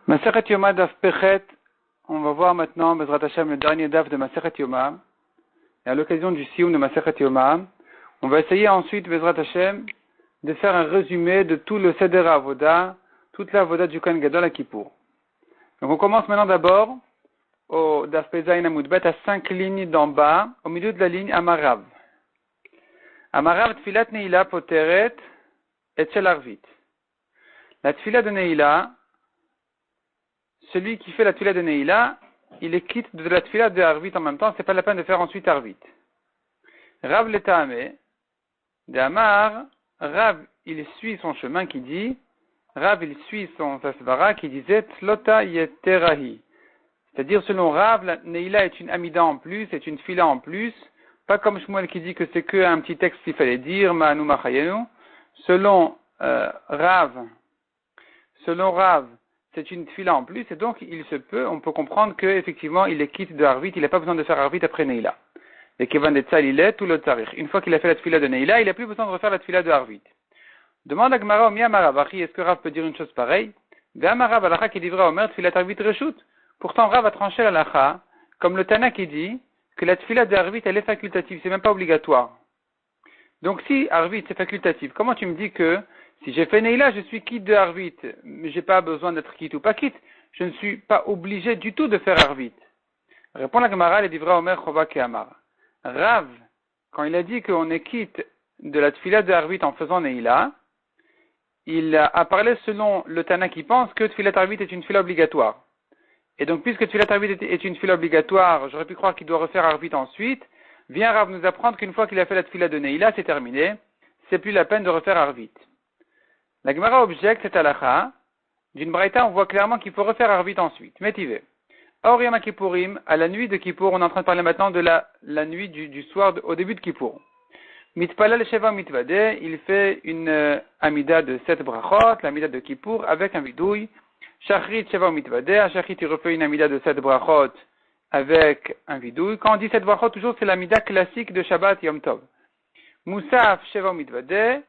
Masechet Yoma Daf Pechet, on va voir maintenant, Bezrat Hashem, le dernier Daf de Masechet Yoma. Et à l'occasion du Sioum de Masechet Yoma, on va essayer ensuite, Bezrat Hashem, de faire un résumé de tout le Seder Avoda, toute la Avoda du Kohen Gadol à Kippour. Donc on commence maintenant d'abord au Daf Pezayin Amoudbet à 5 lignes d'en bas, au milieu de la ligne Amarav. Amarav Tfilat Neila Poteret et Shel Arvit. La Tfilat de Neila, celui qui fait la Tfilat de Neila, il est quitte de la Tfilat de Arvit en même temps, c'est pas la peine de faire ensuite Arvit. Rav Letame, de Amar, Rav, il suit son chemin qui dit, Rav, il suit son Sasvara qui disait, Tlota Yeterahi. C'est-à-dire, selon Rav, la Neila est une Amida en plus, c'est une Tfilat en plus, pas comme Shmuel qui dit que c'est que un petit texte qu'il fallait dire, Ma'anu Machayenu. Selon Rav, c'est une tfila en plus, et donc on peut comprendre qu'effectivement il est quitte de Arvit, il n'a pas besoin de faire Arvit après Neila. Et Kevan de Tzal, il est tout le tarikh. Une fois qu'il a fait la tfila de Neila, il n'a plus besoin de refaire la tfila de Arvit. Demande à Gemara, Omi Amarav, est-ce que Rav peut dire une chose pareille? Ve'amarav alacha qui livra Omer tfilat Arvit reshut. Pourtant Rav a tranché l'alacha, comme le Tana qui dit que la tfila de Arvit elle est facultative, c'est même pas obligatoire. Donc si Arvit c'est facultatif, comment tu me dis que si j'ai fait Neila, je suis quitte de Arvit, mais j'ai pas besoin d'être quitte ou pas quitte, je ne suis pas obligé du tout de faire Arvit. Répond la Gemara, le Divra Omer Chova Keamar. Rav, quand il a dit qu'on est quitte de la tfila de Arvit en faisant Neila, il a parlé selon le Tana qui pense que tfilat Arvit est une tfila obligatoire. Et donc puisque tfilat Arvit est une tfila obligatoire, j'aurais pu croire qu'il doit refaire Arvit ensuite. Vient Rav nous apprendre qu'une fois qu'il a fait la tfila de Neila, c'est terminé, c'est plus la peine de refaire Arvit. La Gemara objecte cette halakha. D'une braïta, on voit clairement qu'il faut refaire Arvit ensuite. Métivé. Or, Yom Kippourim, à la nuit de Kippour, on est en train de parler maintenant de la nuit du soir au début de Kippour. Mitpalal Sheva Mitvade, il fait une amida de 7 brachot, l'amida de Kippour, avec un vidouille. Shachrit Sheva Mitvade, à Shachrit, il refait une amida de 7 brachot avec un vidouille. Quand on dit 7 brachot, toujours c'est l'amida classique de Shabbat Yom Tov. Moussaf Sheva Mitvade,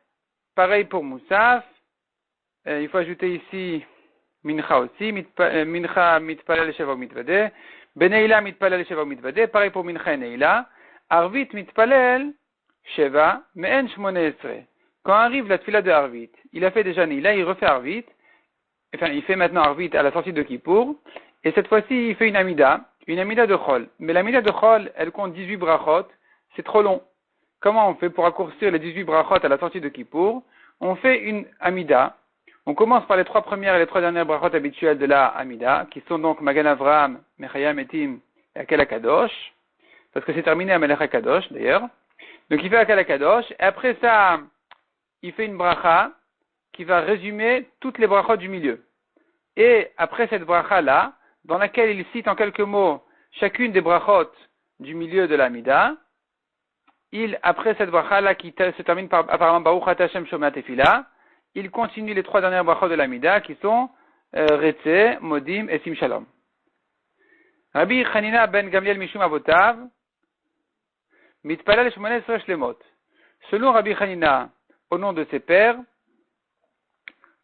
pareil pour Moussaf. Il faut ajouter ici Mincha aussi, Mincha mitpalel sheva mitvade, Beneila mitpalel sheva mitvade, pareil pour Mincha et Neila, Arvit mitpalel sheva, me'en shmonesre. Quand arrive la tfila de Arvit, il a fait déjà Neila, il refait Arvit, enfin il fait maintenant Arvit à la sortie de Kippour, et cette fois-ci il fait une amida de Chol. Mais l'amida de Chol, elle compte 18 brachot, c'est trop long. Comment on fait pour raccourcir les 18 brachot à la sortie de Kippour? On fait une amida. On commence par les 3 premières et les 3 dernières brachot habituelles de la Amida, qui sont donc Magan Avraham, Mechayam Etim et Akel HaKadosh, parce que c'est terminé à Melech HaKadosh d'ailleurs. Donc il fait Akel HaKadosh, et après ça, il fait une bracha qui va résumer toutes les brachot du milieu. Et après cette bracha-là, dans laquelle il cite en quelques mots chacune des brachot du milieu de la Amida, après cette bracha-là qui se termine par apparemment Baruch Ata Hashem Shomea Tefila, il continue les 3 dernières brachot de l'Amida qui sont Retse, Modim et Sim Shalom. Rabbi Chanina ben Gamliel Mishum Avotav, Mitpalal Shmones Shlemot. Selon Rabbi Chanina, au nom de ses pères,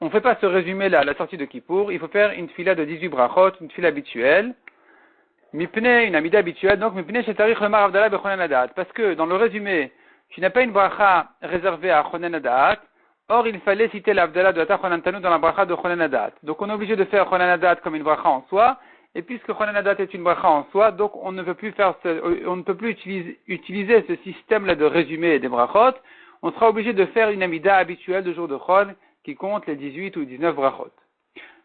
on ne fait pas ce résumé-là à la sortie de Kippour, il faut faire une tfila de 18 brachot, une tfila habituelle, Mipne, une Amida habituelle, donc Mipne Shetarich Lemar Avdallah Bechonen Adat. Parce que dans le résumé, tu n'as pas une bracha réservée à Chonen Adat. Or, il fallait citer l'Avdallah de Ata Chonantanu dans la bracha de Chonen Adat. Donc, on est obligé de faire Chonen Adat comme une bracha en soi. Et puisque Chonen Adat est une bracha en soi, donc on ne peut plus utiliser ce système-là de résumé des brachot. On sera obligé de faire une amida habituelle de jour de Chon qui compte les 18 ou 19 brachot.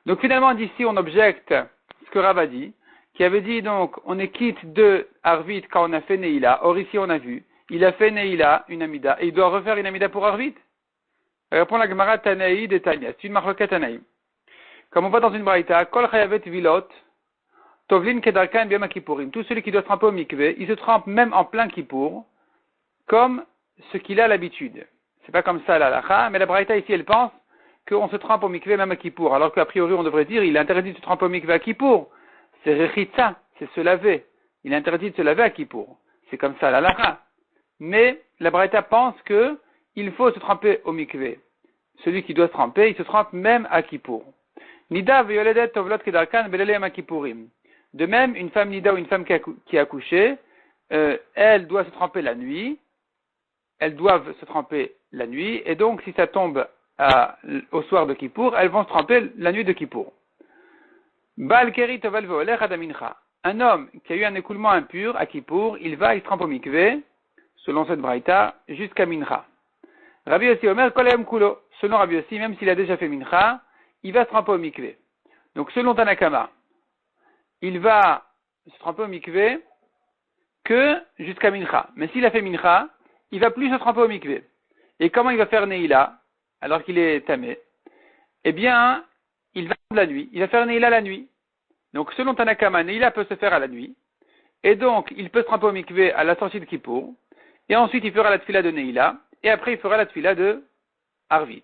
Donc, finalement, d'ici, on objecte ce que Rav a dit, qui avait dit donc, on est quitte de Arvit quand on a fait Neila. Or, ici, on a vu, il a fait Neila, une amida, et il doit refaire une amida pour Arvit. Répond la Gemara Tanaï de Tanya. C'est une marloquette Tanaï. Comme on voit dans une braïta, Kol Chayavet Vilot, Tovlin Kedarkan Biyom Kippourim. Tout celui qui doit se tremper au mikvé, il se trempe même en plein Kippour, comme ce qu'il a l'habitude. C'est pas comme ça la halakha, mais la braïta ici elle pense qu'on se trempe au mikvé même à Kippour, alors qu'a priori on devrait dire il est interdit de se tremper au mikvé à Kippour. C'est Rechitza, c'est se laver. Il est interdit de se laver à Kippour. C'est comme ça la halakha. Mais la braïta pense que il faut se tremper au mikvé. Celui qui doit se tremper, il se trempe même à Kippour. Nida veyoledet tovlot kedarkan belele makipourim. De même, une femme nida ou une femme qui a accouché, elle doit se tremper la nuit. Elles doivent se tremper la nuit, et donc si ça tombe au soir de Kippour, elles vont se tremper la nuit de Kippour. Baal keri tovel veolech adamincha. Un homme qui a eu un écoulement impur à Kippour, il se trempe au mikvé, selon cette braïta, jusqu'à Mincha. Rabbi Yossi Omer kolayom kulo. Selon Rabbi Yossi, même s'il a déjà fait Mincha, il va se tremper au mikvé. Donc selon Tanakama, il va se tremper au mikvé que jusqu'à Mincha. Mais s'il a fait Mincha, il va plus se tremper au mikvé. Et comment il va faire Neila, alors qu'il est tamé? Eh bien, il va la nuit. Il va faire Neila la nuit. Donc, selon Tanakama, Neila peut se faire à la nuit. Et donc, il peut se tremper au mikvé à la sortie de Kippour. Et ensuite, il fera la tfila de Neila. Et après, il fera la tfila de Arvit.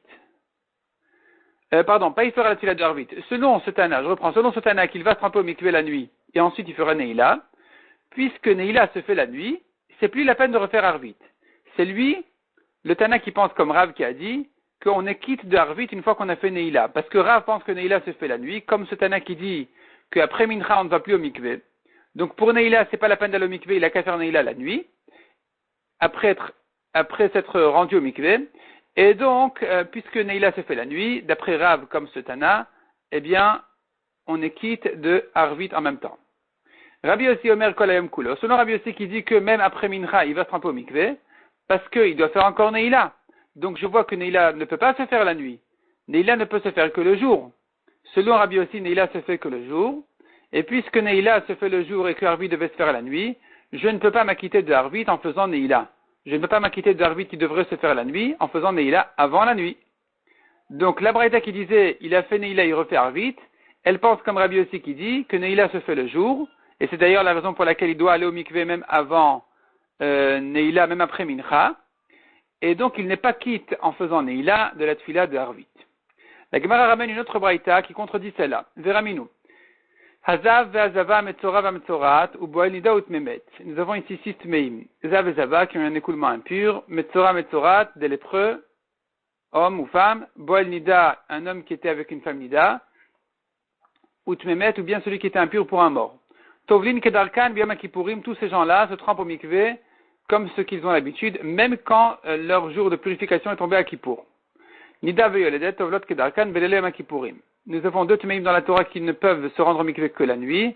Il fera la tfila de Arvit. Selon ce Tana, selon ce Tana qu'il va se tremper au mikvé la nuit. Et ensuite, il fera Neila. Puisque Neila se fait la nuit, c'est plus la peine de refaire Arvit. C'est lui, le Tana, qui pense comme Rav qui a dit qu'on est quitte de Arvit une fois qu'on a fait Neila. Parce que Rav pense que Neila se fait la nuit, comme ce Tana qui dit qu'après Mincha, on ne va plus au mikvé. Donc pour Neila, c'est pas la peine d'aller au mikvé, il a qu'à faire Neila la nuit, après s'être rendu au mikvé. Et donc, puisque Neila se fait la nuit, d'après Rav comme ce Tana, eh bien, on est quitte de Arvit en même temps. Rabbi Yossi Omer kolayom kulo. Selon Rabbi Yossi qui dit que même après Mincha, il va se tremper au mikvé, parce qu'il doit faire encore Neila. Donc je vois que Neila ne peut pas se faire la nuit. Neila ne peut se faire que le jour. Selon Rabbi Yossi, Neila se fait que le jour. Et puisque Neila se fait le jour et que Arvit devait se faire la nuit, je ne peux pas m'acquitter de Arvit en faisant Neila. Je ne peux pas m'acquitter de Arvit qui devrait se faire la nuit en faisant Neila avant la nuit. Donc la braïta qui disait il a fait Neila, il refait Arvit, elle pense comme Rabbi Yossi qui dit que Neila se fait le jour. Et c'est d'ailleurs la raison pour laquelle il doit aller au mikvé même avant Neila, même après Mincha. Et donc il n'est pas quitte en faisant Neila de la tfila de Arvit. La Gemara ramène une autre braïta qui contredit celle-là. Veraminu. Hazav ve'azava metzora ve'metzorat ou boel nida ou tmemet. Nous avons ici 6 tmeim. Zav et zava qui ont un écoulement impur. Metzora metzorat, des lépreux, hommes ou femmes. Boel nida, un homme qui était avec une femme nida. Ou tmemet, ou bien celui qui était impur pour un mort. Tovlin kedarkan biyam kipurim, tous ces gens-là se trempent au mikvé comme ceux qu'ils ont l'habitude, même quand leur jour de purification est tombé à Kippour. Nida veyoledet tovlot kedarkan belele makipurim. Nous avons 2 tmeim dans la Torah qui ne peuvent se rendre au mikvé que la nuit,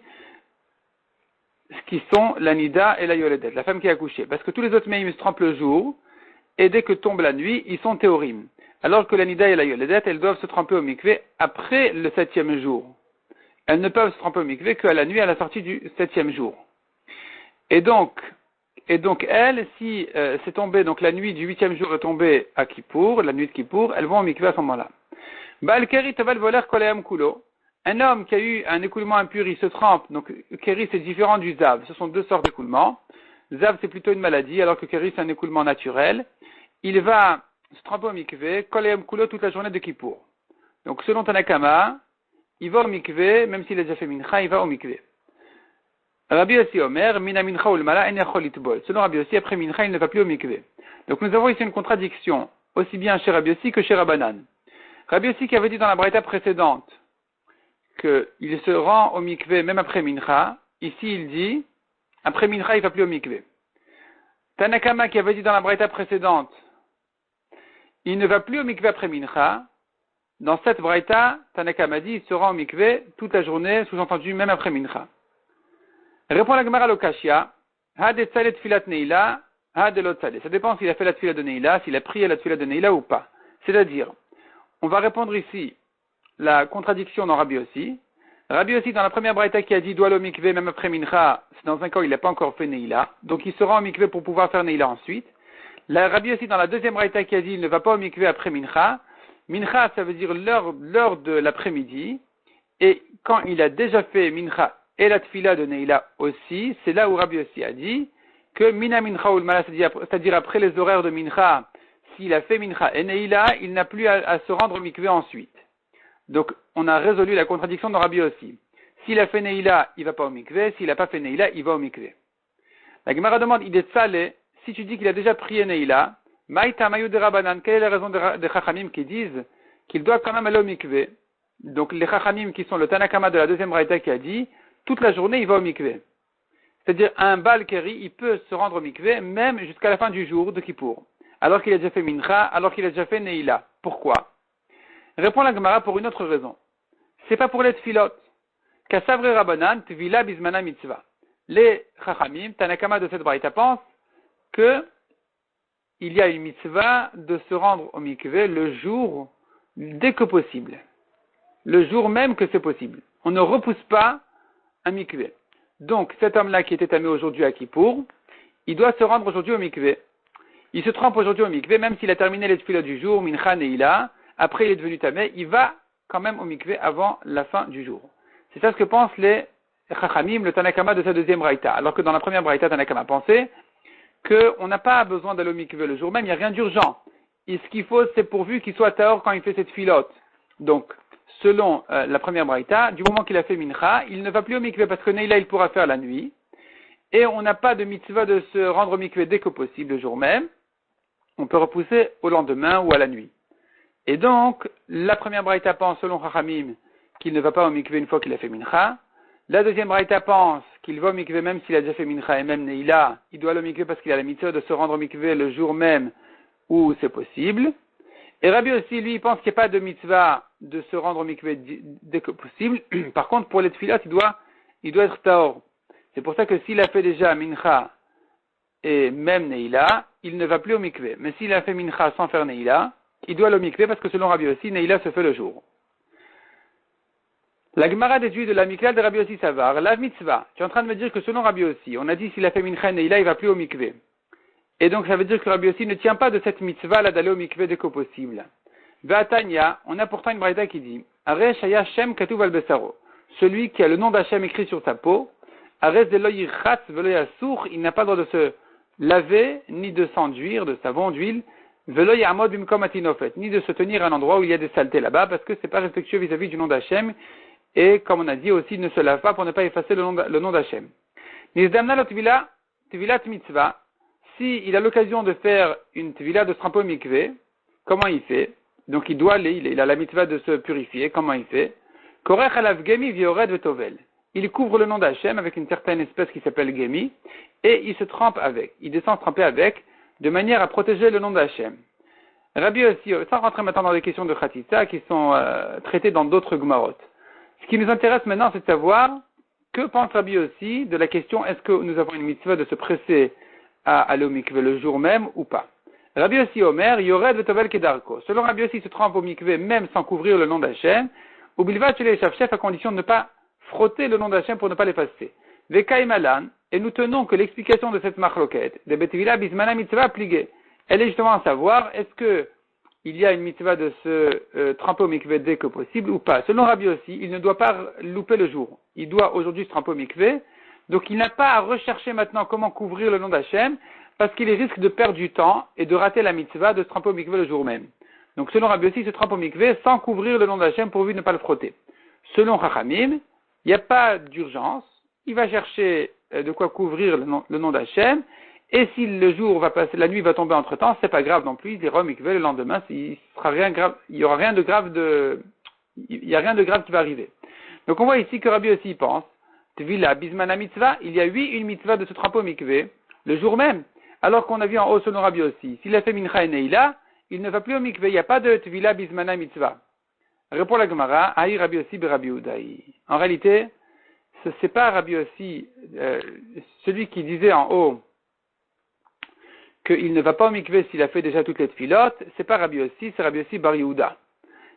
ce qui sont la nida et la yoledet, la femme qui a accouché. Parce que tous les autres tmeim se trempent le jour, et dès que tombe la nuit, ils sont théorim. Alors que la nida et la yoledet, elles doivent se tremper au mikvé après le 7e jour. Elles ne peuvent se tremper au mikvé qu'à la nuit à la sortie du 7e jour. Et donc elles, si c'est tombé, donc la nuit du 8e jour est tombée à Kippour, la nuit de Kippour, elles vont au mikvé à ce moment-là. Baal keri tovel voler kolayam kulo. Un homme qui a eu un écoulement impur, il se trempe. Donc keri c'est différent du zav. Ce sont 2 sortes d'écoulements. Zav c'est plutôt une maladie, alors que keri c'est un écoulement naturel. Il va se tremper au mikvé, kolayam kulo toute la journée de Kippour. Donc selon Tanakama, il va au mikvé, même s'il a déjà fait mincha, il va au mikvé. Rabbi Yossi Omer, mina mincha ulmala en yachol itbol. Selon Rabbi Yossi, après mincha, il ne va plus au mikvé. Donc nous avons ici une contradiction, aussi bien chez Rabbi Yossi que chez Rabbanan. Rabbi Yossi qui avait dit dans la braïta précédente qu'il se rend au mikvé même après mincha, ici il dit, après mincha, il ne va plus au mikvé. Tanakama qui avait dit dans la braïta précédente, il ne va plus au mikvé après mincha, dans cette braïta, Tanakama dit, il se rend au mikvé toute la journée, sous-entendu même après mincha. Répond la Gemara Lokashia, ha de tzalet filat neila, ha de lot tzalet. Ça dépend s'il a fait la tfila de neila, s'il a prié la tfila de neila ou pas. C'est-à-dire, on va répondre ici la contradiction dans Rabbi Yossi. Rabbi Yossi, dans la première braïta qui a dit, doit aller au mikvé même après mincha, c'est dans un cas où il n'a pas encore fait neila, donc il se rend au mikvé pour pouvoir faire neila ensuite. La Rabbi Yossi, dans la deuxième braïta qui a dit, il ne va pas au mikvé après mincha. Mincha, ça veut dire l'heure de l'après-midi, et quand il a déjà fait mincha et la tfila de Neila aussi, c'est là où Rabbi Yossi a dit que mina mincha ou mala, c'est-à-dire après les horaires de mincha, s'il a fait mincha et Neila, il n'a plus à se rendre au mikvé ensuite. Donc, on a résolu la contradiction de Rabbi Yossi. S'il a fait Neila, il ne va pas au mikvé, s'il n'a pas fait Neila, il va au mikvé. La Gemara demande, il est salé, si tu dis qu'il a déjà prié Neila, Maïta Mayou de Rabbanan, quelle est la raison des Chachamim qui disent qu'il doit quand même aller au mikvé? Donc les Chachamim qui sont le Tanakama de la deuxième braïta qui a dit, toute la journée il va au mikvé. C'est-à-dire un Baal Keri, il peut se rendre au mikvé même jusqu'à la fin du jour de Kippour. Alors qu'il a déjà fait Mincha, alors qu'il a déjà fait Neila. Pourquoi? Répond la Gemara pour une autre raison. C'est pas pour les tfilot. Kasavre Rabbanan, tvila bismana mitzvah. Les Chachamim, Tanakama de cette braïta pensent que il y a une mitzvah de se rendre au mikvé le jour, dès que possible. Le jour même que c'est possible. On ne repousse pas un mikvé. Donc, cet homme-là qui était tamé aujourd'hui à Kippour, il doit se rendre aujourd'hui au mikvé. Il se trempe aujourd'hui au mikvé, même s'il a terminé les tefilot du jour, mincha neila, après il est devenu tamé, il va quand même au mikvé avant la fin du jour. C'est ça ce que pensent les Chachamim, le Tanakama de sa deuxième braïta. Alors que dans la première braïta, Tanakama pensait qu'on n'a pas besoin d'aller au mikvé le jour même, il n'y a rien d'urgent. Et ce qu'il faut, c'est pourvu qu'il soit tahor quand il fait cette filote. Donc, selon la première braïta, du moment qu'il a fait mincha, il ne va plus au mikvé parce que neila il pourra faire la nuit. Et on n'a pas de mitzvah de se rendre au mikvé dès que possible le jour même. On peut repousser au lendemain ou à la nuit. Et donc, la première braïta pense, selon Chachamim, qu'il ne va pas au mikvé une fois qu'il a fait mincha. La deuxième braïta pense qu'il va au mikvé même s'il a déjà fait mincha et même neila. Il doit aller au mikvé parce qu'il a la mitzvah de se rendre au mikvé le jour même où c'est possible. Et Rabbi aussi, lui, pense qu'il n'y a pas de mitzvah de se rendre au mikvé dès que possible. Par contre, pour les tfilat, il doit être tahor. C'est pour ça que s'il a fait déjà mincha et même neila, il ne va plus au mikvé. Mais s'il a fait mincha sans faire neila, il doit aller au mikvé parce que selon Rabbi aussi, neila se fait le jour. La Gemara déduit de la Miklal de Rabbi aussi Savar, la mitzvah. Tu es en train de me dire que selon Rabbi aussi, on a dit s'il a fait mincha et neila, il va plus au mikvé. Et donc ça veut dire que Rabbi aussi ne tient pas de cette mitzvah là d'aller au mikvé dès que possible. Ve'atanya, on a pourtant une braïta qui dit, Are shaya shem katuv al besaro. Celui qui a le nom d'Hachem écrit sur sa peau, Are zelo yirchatz velo yasur, il n'a pas le droit de se laver, ni de s'enduire, de savon, d'huile, velo yamod bimkom atinofet, ni de se tenir à un endroit où il y a des saletés là-bas, parce que c'est pas respectueux vis-à-vis du nom d'Hachem, et comme on a dit aussi, il ne se lave pas pour ne pas effacer le nom d'Hachem. Nizdamna lo tvilat mitzvah, si il a l'occasion de faire une tvila de se tremper au mikvé, comment il fait? Donc il doit aller, il a la mitzvah de se purifier, comment il fait? Korech alav gemi viored vetovel. Il couvre le nom d'Hachem avec une certaine espèce qui s'appelle gemi, et il se trempe avec, il descend se tremper avec, de manière à protéger le nom d'Hachem. Rabbi aussi, sans rentrer maintenant dans les questions de Khatitsa qui sont traitées dans d'autres Gemarot. Ce qui nous intéresse maintenant, c'est de savoir que pense Rabbi aussi de la question est-ce que nous avons une mitzvah de se presser à aller au mikvé le jour même ou pas. Rabbi aussi Omer, Yored vetovel kedarko. Selon Rabbi aussi, il se trempe au mikvé même sans couvrir le nom d'Hachem, ou bilvat chez les chefs à condition de ne pas frotter le nom d'Hachem pour ne pas l'effacer. Vekaim malan, et nous tenons que l'explication de cette marloquette, de betvila bismana mitzvah pligé, elle est justement à savoir est-ce que il y a une mitzvah de se tremper au mikvé dès que possible ou pas. Selon Rabbi aussi, il ne doit pas louper le jour. Il doit aujourd'hui se tremper au mikvé. Donc il n'a pas à rechercher maintenant comment couvrir le nom d'Hachem, parce qu'il risque de perdre du temps et de rater la mitzvah de se tremper au mikvé le jour même. Donc selon Rabbi aussi, il se trempe au mikvé sans couvrir le nom d'Hachem pourvu de ne pas le frotter. Selon Chachamim, il n'y a pas d'urgence. Il va chercher de quoi couvrir le nom d'Hachem. Et si le jour va passer, la nuit va tomber entre temps, c'est pas grave non plus, il ira au mikvé le lendemain, il sera rien grave, il y a rien de grave qui va arriver. Donc on voit ici que Rabbi aussi pense, Tvila, Bismana mitzvah, il y a une mitzvah de se tremper au mikvé, le jour même. Alors qu'on a vu en haut selon Rabbi aussi, s'il a fait mincha et neila, il ne va plus au mikvé, il n'y a pas de Tvila, Bismana mitzvah. Répond la Gemara, Aïe Rabbi aussi, Rabbi Udaï. En réalité, c'est pas Rabbi aussi, celui qui disait en haut, qu'il ne va pas au mikvé s'il a fait déjà toutes les tfilotes, c'est pas Rabbi aussi, c'est Rabbi aussi Bar Yehuda.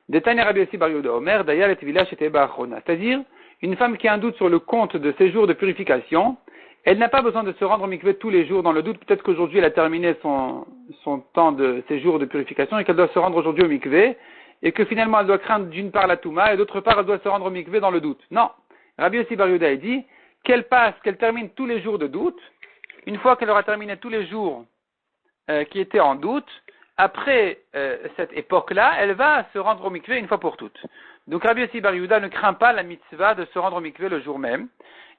Détaillé Rabbi aussi Bar Yehuda Omer, d'ailleurs les tfilah chez Teba Achrona. C'est-à-dire, une femme qui a un doute sur le compte de ses jours de purification, elle n'a pas besoin de se rendre au mikvé tous les jours dans le doute, peut-être qu'aujourd'hui elle a terminé son temps de séjour de purification et qu'elle doit se rendre aujourd'hui au mikvé, et que finalement elle doit craindre d'une part la touma et d'autre part elle doit se rendre au mikvé dans le doute. Non. Rabbi aussi Bar Yehuda dit qu'elle termine tous les jours de doute, une fois qu'elle aura terminé tous les jours qui était en doute, après cette époque-là, elle va se rendre au mikvé une fois pour toutes. Donc Rabbi Yossi Bar Yehuda ne craint pas la mitzvah de se rendre au mikvé le jour même.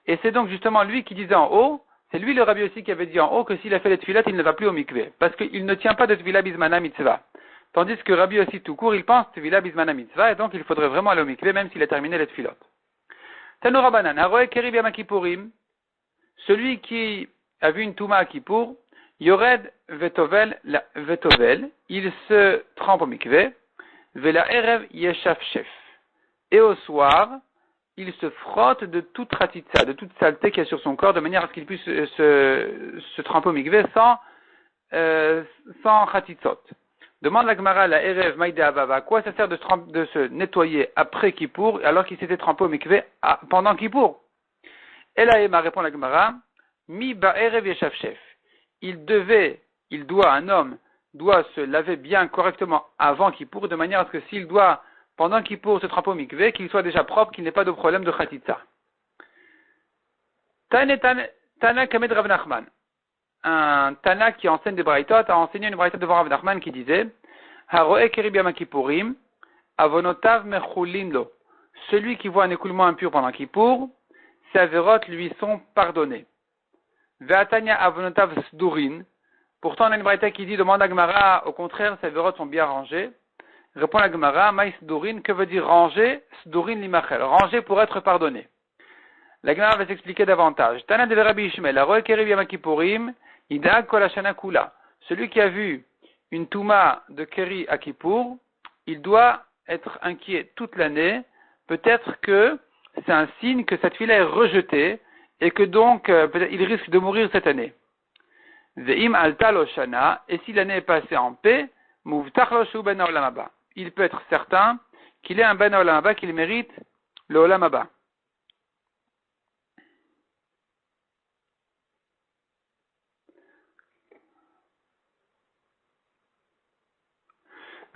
Et c'est donc justement lui qui disait en haut, c'est lui le Rabbi Yossi qui avait dit en haut que s'il a fait les tfilat, il ne va plus au mikvé. Parce qu'il ne tient pas de tvila bismana mitzvah. Tandis que Rabbi aussi tout court, il pense Tvila Bismana Mitzvah, et donc il faudrait vraiment aller au mikvé, même s'il a terminé les tfilot. Tanoura Banan, Haroe Kerib Yom Kippourim, celui qui a vu une Touma à Kippour, Yored Vetovel, il se trempe au mikvé, Vela Erev Yeshaf Shef. Et au soir, il se frotte de toute ratitza, de toute saleté qu'il y a sur son corps, de manière à ce qu'il puisse se tremper au mikvé sans chatitzot. Demande la Gemara, la Erev Maïde Avava, à quoi ça sert de se nettoyer après Kippour, alors qu'il s'était trempé au mikvé pendant Kippour? Et là, Emma répond la Gemara, Mi ba Erev Yeshaf Shef. Un homme doit se laver bien correctement avant Kippour, de manière à ce que s'il doit, pendant Kippour, se tremper au mikvé, qu'il soit déjà propre, qu'il n'ait pas de problème de chatitza. Tana Kamed Rav Nachman. Un Tana qui enseigne des Braïtot a enseigné une Braïtot devant Rav Nachman qui disait Haroe Kerib Yom Kippourim, Avonotav Mechulin Lo. Celui qui voit un écoulement impur pendant Kippour, ses avérotes lui sont pardonnées. Ve'atanya Avonotav Sdurin. Pourtant, on a une Braïta qui dit demande à Gemara, au contraire, ses avérotes sont bien rangées. Répond la Gemara, Maï Sdurin, que veut dire ranger? Sdurin Limachel, ranger pour être pardonné. La Gemara va s'expliquer davantage. Tana de Rabbi Ishmael, Haroe Kerib Yom Kippourim, Ida Kol Hashana Kula. Celui qui a vu une Touma de Keri à Kippour, il doit être inquiet toute l'année. Peut-être que c'est un signe que cette fille-là est rejetée et que donc il risque de mourir cette année. Ve'im Alta Loshana, et si l'année est passée en paix, Muvtach Loshu Ben Olam Haba. Il peut être certain qu'il est un Ben Olam Haba, qu'il mérite le Olam Haba.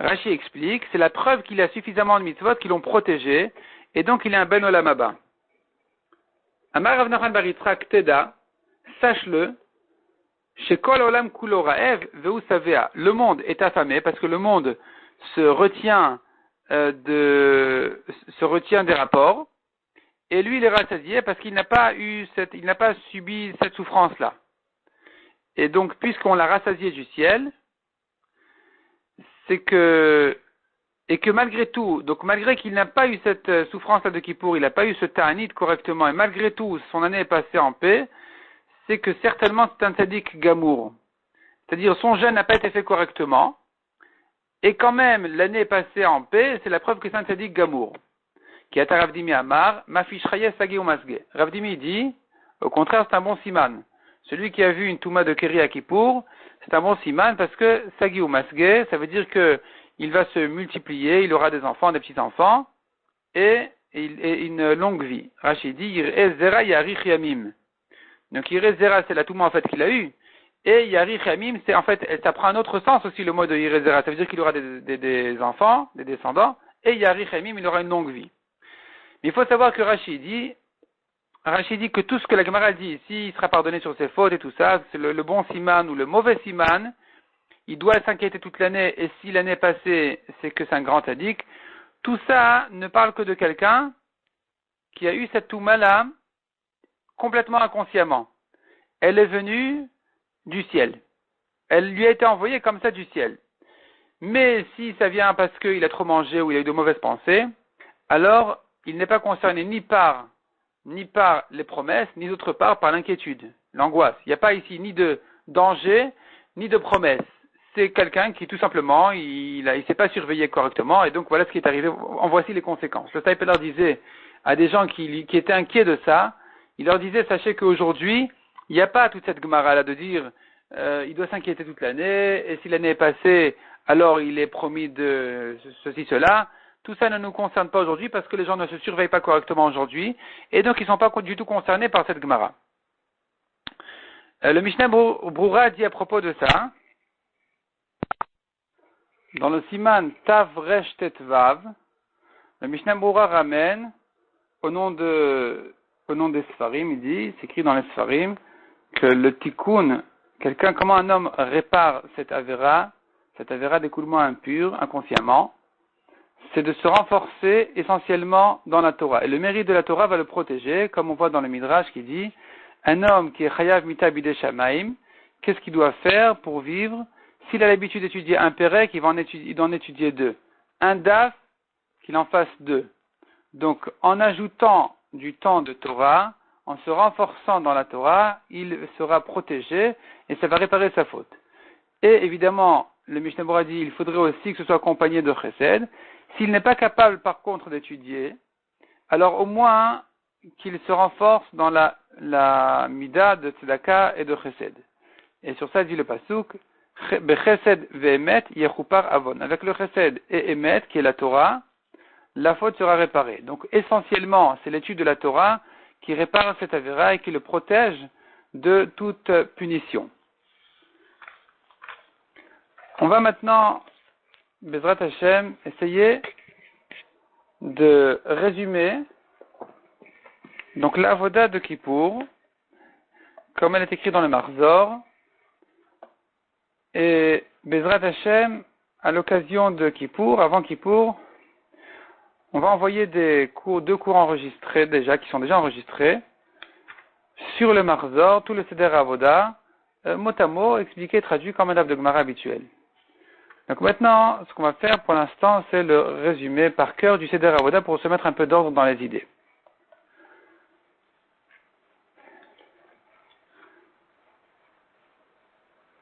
Rashi explique, c'est la preuve qu'il a suffisamment de mitzvot qui l'ont protégé, et donc il est un ben olam haba. Amar Rav Nachman bar Yitzchak Teda, sache-le, chez Kol Olam Kulo Raev Veu Savea, le monde est affamé parce que le monde se retient des rapports, et lui il est rassasié parce qu'il n'a pas subi cette souffrance-là. Et donc puisqu'on l'a rassasié du ciel, c'est que malgré tout, donc malgré qu'il n'a pas eu cette souffrance-là de Kippour, il n'a pas eu ce ta'anit correctement, et malgré tout, son année est passée en paix, c'est que certainement c'est un tzaddik gamour. C'est-à-dire son jeûne n'a pas été fait correctement, et quand même l'année est passée en paix, c'est la preuve que c'est un tzaddik gamour. Qui est à Rav Dimi Amar, Mafishraye Sagi ou Masge. Rav Dimi dit, au contraire c'est un bon siman. Celui qui a vu une Touma de Keri à Kippour, c'est un bon siman parce que Sagi ou Masge, ça veut dire que il va se multiplier, il aura des enfants, des petits-enfants, et une longue vie. Rachid dit, Yir'ezera Yarich Yamim. Donc Yir'ezera, c'est la Touma en fait qu'il a eue, et Yarich Yamim, c'est en fait, ça prend un autre sens aussi le mot de Yir'ezera. Ça veut dire qu'il aura des enfants, des descendants, et Yarich Yamim, il aura une longue vie. Mais il faut savoir que Rachid dit que tout ce que la Gemara dit ici, il sera pardonné sur ses fautes et tout ça, c'est le bon siman ou le mauvais siman, il doit s'inquiéter toute l'année, et si l'année est passée, c'est que c'est un grand tzaddik. Tout ça ne parle que de quelqu'un qui a eu cette touma-là complètement inconsciemment. Elle est venue du ciel. Elle lui a été envoyée comme ça du ciel. Mais si ça vient parce qu'il a trop mangé ou il a eu de mauvaises pensées, alors il n'est pas concerné ni par les promesses, ni d'autre part par l'inquiétude, l'angoisse. Il n'y a pas ici ni de danger, ni de promesses. C'est quelqu'un qui tout simplement, il s'est pas surveillé correctement, et donc voilà ce qui est arrivé. En voici les conséquences. Le Taïpé leur disait à des gens qui étaient inquiets de ça, il leur disait, sachez qu'aujourd'hui, il n'y a pas toute cette gemara là de dire, il doit s'inquiéter toute l'année, et si l'année est passée, alors il est promis de ceci, cela. Tout ça ne nous concerne pas aujourd'hui parce que les gens ne se surveillent pas correctement aujourd'hui, et donc ils ne sont pas du tout concernés par cette gemara. Le Mishnah Broura dit à propos de ça, dans le Siman Tav Resh Tetvav, le Mishnah Broura ramène au nom des Sfarim, il dit, c'est écrit dans les Sfarim, que le Tikkun, comment un homme répare cette avéra d'écoulement impur, inconsciemment, c'est de se renforcer essentiellement dans la Torah. Et le mérite de la Torah va le protéger, comme on voit dans le Midrash qui dit, un homme qui est chayav mita bidei shamaim, qu'est-ce qu'il doit faire pour vivre S'il a l'habitude d'étudier un pérec, il doit en étudier 2. Un daf, qu'il en fasse 2. Donc, en ajoutant du temps de Torah, en se renforçant dans la Torah, il sera protégé et ça va réparer sa faute. Et évidemment, le Mishnah Berurah dit, il faudrait aussi que ce soit accompagné de chesed. S'il n'est pas capable, par contre, d'étudier, alors au moins qu'il se renforce dans la mida de tzedaka et de chesed. Et sur ça dit le pasuk, bechesed ve'emet yechupar avon. Avec le chesed et emet, qui est la Torah, la faute sera réparée. Donc essentiellement, c'est l'étude de la Torah qui répare cette avéra et qui le protège de toute punition. On va maintenant, Bezrat Hashem, essayer de résumer donc l'avoda de Kippour, comme elle est écrite dans le Marzor, et Bezrat Hashem, à l'occasion de Kippour, avant Kippour, on va envoyer deux cours enregistrés déjà, qui sont déjà enregistrés, sur le Marzor, tout le Seder Avoda, mot à mot, expliqué et traduit comme un daf de Gemara habituel. Donc maintenant, ce qu'on va faire pour l'instant, c'est le résumé par cœur du Seder Avoda pour se mettre un peu d'ordre dans les idées.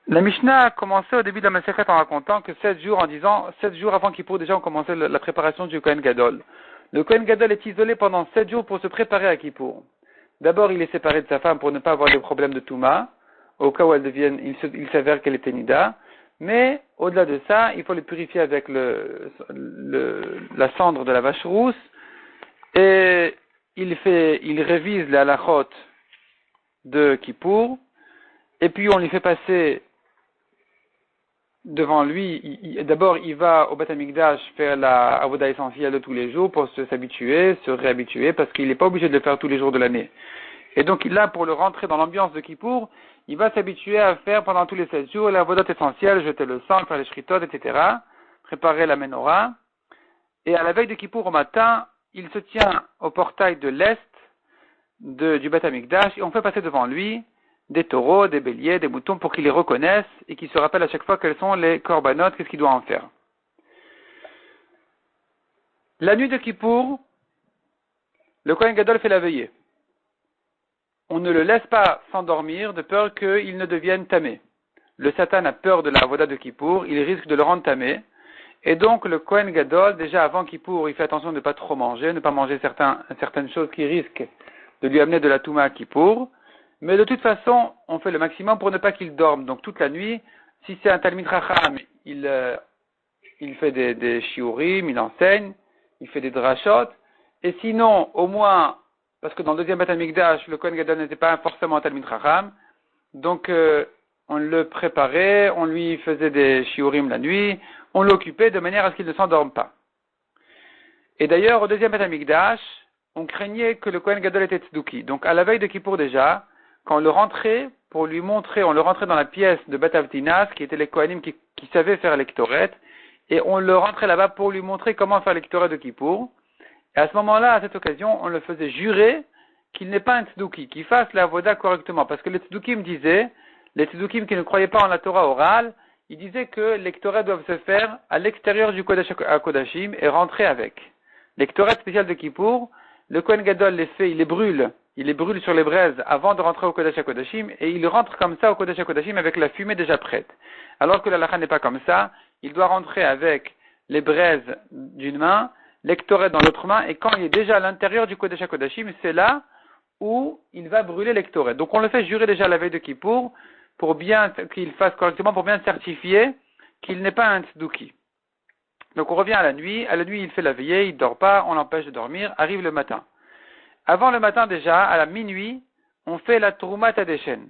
La Mishnah a commencé au début de la Masechet en racontant que 7 jours avant Kippour, déjà on commençait la préparation du Kohen Gadol. Le Kohen Gadol est isolé pendant 7 jours pour se préparer à Kippour. D'abord, il est séparé de sa femme pour ne pas avoir de problème de Touma, au cas où il s'avère qu'elle est Nida. Mais, au-delà de ça, il faut le purifier avec la cendre de la vache rousse, et il révise la halachot de Kippour, et puis on lui fait passer devant lui, d'abord il va au Beth Amikdash faire la avoda essentielle de tous les jours pour s'habituer, se réhabituer, parce qu'il n'est pas obligé de le faire tous les jours de l'année. Et donc là, pour le rentrer dans l'ambiance de Kippour, il va s'habituer à faire pendant tous les 7 jours la avoda essentielle, jeter le sang, faire les shritot, etc., préparer la menorah. Et à la veille de Kippour au matin, il se tient au portail de l'est du Beth Amikdash et on fait passer devant lui des taureaux, des béliers, des moutons pour qu'il les reconnaisse et qu'il se rappelle à chaque fois quels sont les korbanot, qu'est-ce qu'il doit en faire. La nuit de Kippour, le Kohen Gadol fait la veillée. On ne le laisse pas s'endormir de peur qu'il ne devienne tamé. Le Satan a peur de la avoda de Kippour, il risque de le rendre tamé. Et donc le Kohen Gadol, déjà avant Kippour, il fait attention de ne pas trop manger, ne pas manger certaines choses qui risquent de lui amener de la touma à Kippour. Mais de toute façon, on fait le maximum pour ne pas qu'il dorme. Donc toute la nuit, si c'est un Talmid Chacham, il fait des shiurim, il enseigne, il fait des drashot. Et sinon, au moins, parce que dans le deuxième Beth Amikdash, le Kohen Gadol n'était pas forcément un Talmid Chacham, donc on le préparait, on lui faisait des shiurim la nuit, on l'occupait de manière à ce qu'il ne s'endorme pas. Et d'ailleurs, au deuxième Beth Amikdash, on craignait que le Kohen Gadol était tzduki. Donc à la veille de Kippour déjà, quand on le rentrait, pour lui montrer, on le rentrait dans la pièce de Beth Avtinas, qui étaient les Kohanim qui savaient faire l'Ektoret, et on le rentrait là-bas pour lui montrer comment faire l'Ektoret de Kippour. Et à ce moment-là, à cette occasion, on le faisait jurer qu'il n'est pas un tzduki, qu'il fasse la avoda correctement. Parce que les tzdukim disaient, les tzdukim qui ne croyaient pas en la Torah orale, ils disaient que l'Ektoret doivent se faire à l'extérieur du Kodesh HaKodashim et rentrer avec. L'Ektoret spécial de Kippour, le Kohen Gadol les fait, il les brûle sur les braises avant de rentrer au Kodesh HaKodashim, et il rentre comme ça au Kodesh HaKodashim avec la fumée déjà prête. Alors que la halakha n'est pas comme ça, il doit rentrer avec les braises d'une main, l'Ektoret dans l'autre main, et quand il est déjà à l'intérieur du Kodesh HaKodashim, c'est là où il va brûler l'Ektoret. Donc on le fait jurer déjà la veille de Kippour, pour bien qu'il fasse correctement, pour bien certifier qu'il n'est pas un tzduki. Donc on revient à la nuit il fait la veillée, il ne dort pas, on l'empêche de dormir, arrive le matin. Avant le matin déjà, à la minuit, on fait la Troumat Hadeshen.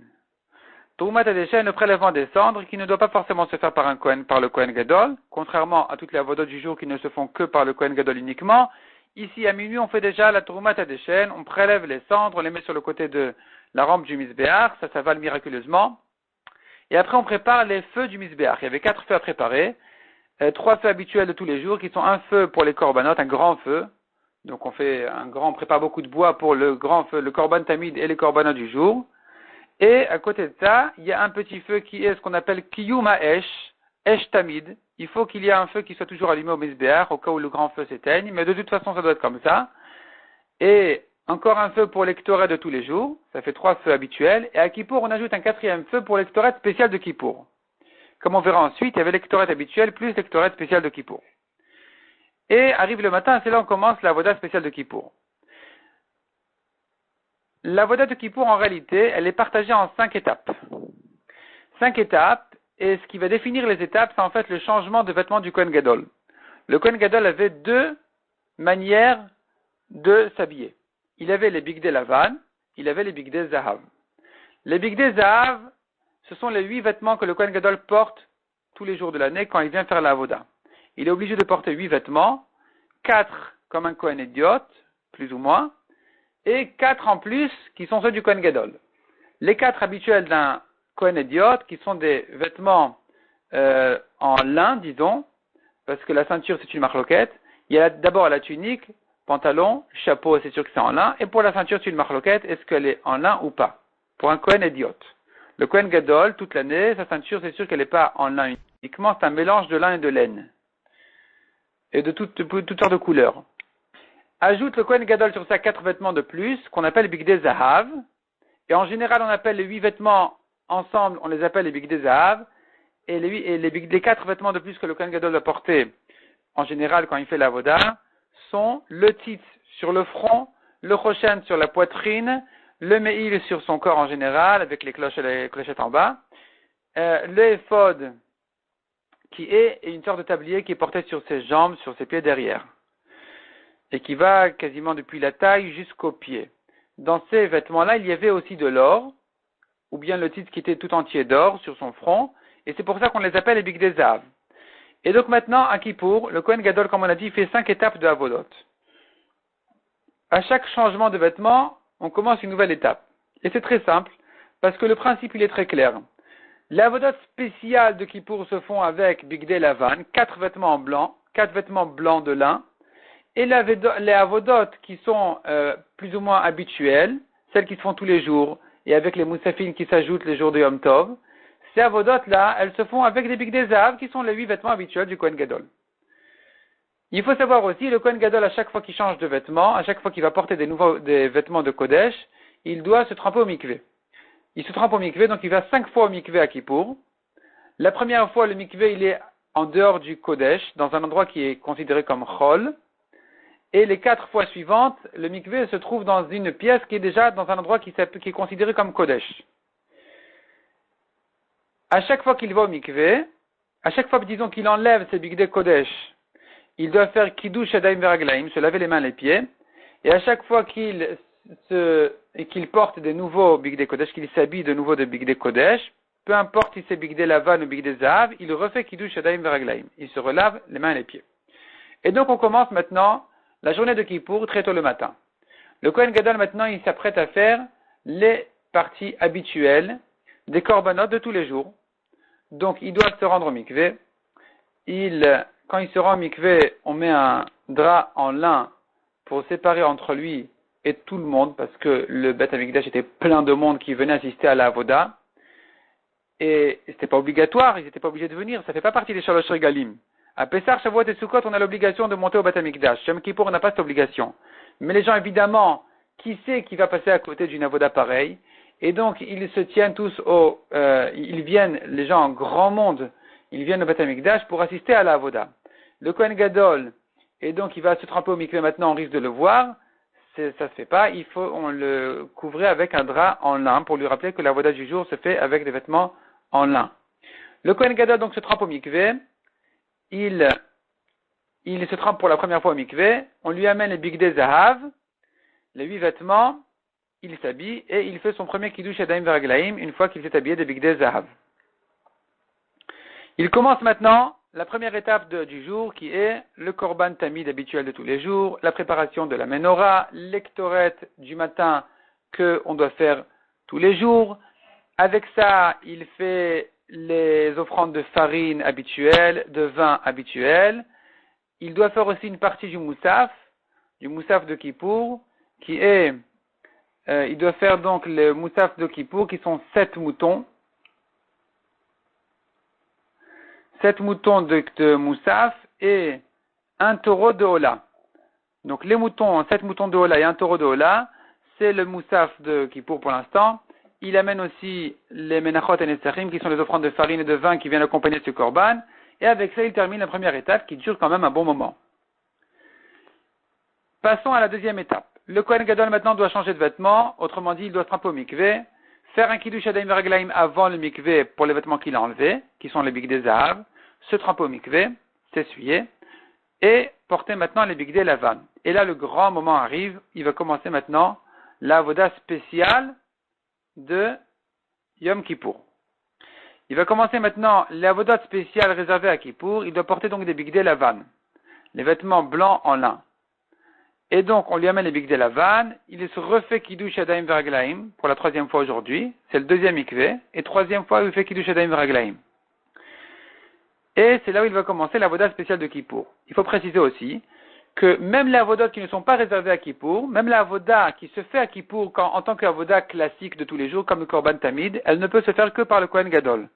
Troumat Hadeshen, le prélèvement des cendres, qui ne doit pas forcément se faire par le Kohen Gadol, contrairement à toutes les avodas du jour qui ne se font que par le Kohen Gadol uniquement. Ici, à minuit, on fait déjà la Troumat Hadeshen, on prélève les cendres, on les met sur le côté de la rampe du Mizbeach, ça s'avale miraculeusement. Et après, on prépare les feux du Mizbeach. Il y avait 4 feux à préparer. 3 feux habituels de tous les jours, qui sont un feu pour les korbanot, un grand feu. Donc on prépare beaucoup de bois pour le grand feu, le korban tamid et les korbanot du jour. Et à côté de ça, il y a un petit feu qui est ce qu'on appelle kiyum ha'esh, Esh Tamid, il faut qu'il y ait un feu qui soit toujours allumé au Mizbeach, au cas où le grand feu s'éteigne, mais de toute façon ça doit être comme ça. Et encore un feu pour l'Ektoret de tous les jours, ça fait 3 feux habituels, et à Kippour on ajoute un 4e feu pour l'Ektoret spécial de Kippour. Comme on verra ensuite, il y avait l'Ektoret habituel plus l'Ektoret spécial de Kippour. Et arrive le matin, c'est là où on commence la Avoda spéciale de Kippour. La Avoda de Kippour, en réalité, elle est partagée en 5 étapes. 5 étapes, et ce qui va définir les étapes, c'est en fait le changement de vêtements du Kohen Gadol. Le Kohen Gadol avait 2 manières de s'habiller. Il avait les Bigdei Lavan, il avait les Bigdei Zahav. Les Bigdei Zahav, ce sont les 8 vêtements que le Kohen Gadol porte tous les jours de l'année quand il vient faire la Avoda. Il est obligé de porter 8 vêtements, 4 comme un Kohen Idiot, plus ou moins, et 4 en plus qui sont ceux du Kohen Gadol. Les 4 habituels d'un Kohen Idiot, qui sont des vêtements en lin, disons, parce que la ceinture c'est une marloquette. Il y a d'abord la tunique, pantalon, chapeau, c'est sûr que c'est en lin, et pour la ceinture c'est une marloquette, est-ce qu'elle est en lin ou pas? Pour un Kohen Idiot. Le Kohen Gadol, toute l'année, sa ceinture c'est sûr qu'elle n'est pas en lin uniquement, c'est un mélange de lin et de laine. Et de toutes sortes de couleurs. Ajoute le Kohen Gadol sur ça 4 vêtements de plus, qu'on appelle Bigdei Zahav, et en général on appelle les 8 vêtements ensemble, on les appelle les Bigdei Zahav, et les 4 vêtements de plus que le Kohen Gadol doit porter, en général quand il fait la Avoda, sont le tzitz sur le front, le choshen sur la poitrine, le me'il sur son corps en général, avec les cloches et les clochettes en bas, le éphod qui est une sorte de tablier qui est porté sur ses jambes, sur ses pieds derrière, et qui va quasiment depuis la taille jusqu'aux pieds. Dans ces vêtements-là, il y avait aussi de l'or, ou bien le titre qui était tout entier d'or sur son front, et c'est pour ça qu'on les appelle les Bigdei Zahav. Et donc maintenant, à Kippour, le Kohen Gadol, comme on a dit, fait 5 étapes de Avodot. À chaque changement de vêtements, on commence une nouvelle étape. Et c'est très simple, parce que le principe, il est très clair. Les Avodot spéciales de Kippour se font avec Bigdei Lavan, 4 vêtements blancs, 4 vêtements blancs de lin, et les Avodot qui sont plus ou moins habituelles, celles qui se font tous les jours, et avec les moussafines qui s'ajoutent les jours de Yom Tov, ces Avodot-là, elles se font avec des Bigdei Zahav qui sont les 8 vêtements habituels du Kohen Gadol. Il faut savoir aussi, le Kohen Gadol, à chaque fois qu'il change de vêtements, à chaque fois qu'il va porter des vêtements de Kodesh, il doit se tremper au mikvé. Il se trempe au mikvé, donc il va 5 fois au mikvé à Kippour. La première fois, le mikvé, il est en dehors du Kodesh, dans un endroit qui est considéré comme Chol. Et les 4 fois suivantes, le mikvé se trouve dans une pièce qui est déjà dans un endroit qui est considéré comme Kodesh. À chaque fois qu'il va au mikvé, à chaque fois, disons qu'il enlève ses bigdei Kodesh, il doit faire Kiddush Yadayim Veraglaim, se laver les mains et les pieds. Et à chaque fois qu'il porte des nouveaux bigdei Kodesh, qu'il s'habille de nouveau de bigdei Kodesh, peu importe si c'est Bigdei Lavan ou Bigdei Zahav, il refait Kiddush Yadayim Veraglaim. Il se relave les mains et les pieds. Et donc on commence maintenant la journée de Kippour très tôt le matin. Le Kohen Gadol maintenant il s'apprête à faire les parties habituelles des korbanot de tous les jours. Donc il doit se rendre au mikvé. Quand il se rend au mikvé, on met un drap en lin pour séparer entre lui et tout le monde, parce que le Beth Amikdash était plein de monde qui venait assister à la Avoda. Et c'était pas obligatoire, ils n'étaient pas obligés de venir, ça fait pas partie des Shalosh Regalim. À Pessah, Shavuot et Sukkot, on a l'obligation de monter au Beth Amikdash. Shem Kippour, on n'a pas cette obligation. Mais les gens, évidemment, qui sait qui va passer à côté d'une avoda pareille? Et donc, ils se tiennent tous ils viennent, les gens en grand monde, ils viennent au Beth Amikdash pour assister à la avoda. Le Kohen Gadol, et donc il va se tremper au mikvé maintenant, on risque de le voir. Ça se fait pas, on le couvrait avec un drap en lin pour lui rappeler que la avoda du jour se fait avec des vêtements en lin. Le Kohen Gadol donc se trempe au mikvé. Il se trempe pour la première fois au mikvé, on lui amène les Bigdei Zahav, les 8 vêtements, il s'habille et il fait son premier Kiddush Yadayim Veraglaim une fois qu'il s'est habillé des Bigdei Zahav. Il commence maintenant la première étape du jour qui est le Korban Tamid habituel de tous les jours, la préparation de la Menorah, l'Ektoret du matin qu'on doit faire tous les jours. Avec ça, il fait les offrandes de farine habituelles, de vin habituel. Il doit faire aussi une partie du Moussaf de Kippour, qui est, il doit faire donc le Moussaf de Kippour, qui sont 7 moutons. 7 moutons de Moussaf et un taureau de Ola. Donc les moutons, 7 moutons de Ola et un taureau de Ola, c'est le Moussaf de Kippour pour l'instant. Il amène aussi les Menachot et Netzachim, qui sont les offrandes de farine et de vin qui viennent accompagner ce Korban. Et avec ça, il termine la première étape qui dure quand même un bon moment. Passons à la deuxième étape. Le Kohen Gadol maintenant doit changer de vêtements, autrement dit, il doit se tremper au mikvé, faire un kiddush adayim veraglaim avant le mikvé pour les vêtements qu'il a enlevés, qui sont les bigdei zahav, se tremper au mikvé, s'essuyer, et porter maintenant les bigdei lavan. Et là, le grand moment arrive, il va commencer maintenant la avoda spéciale de Yom Kippour. Il va commencer maintenant la avoda spéciale réservée à Kippour, il doit porter donc des bigdei lavan, les vêtements blancs en lin. Et donc, on lui amène les bigdei lavan, il se refait kiddush adayim veraglaim pour la troisième fois aujourd'hui, c'est le deuxième mikvé, et troisième fois, il fait kiddush adayim veraglaim. Et c'est là où il va commencer l'avoda spéciale de Kippour. Il faut préciser aussi que même les avodas qui ne sont pas réservés à Kippour, même l'avoda qui se fait à Kippour en tant qu'avoda classique de tous les jours, comme le Korban Tamid, elle ne peut se faire que par le Kohen Gadol.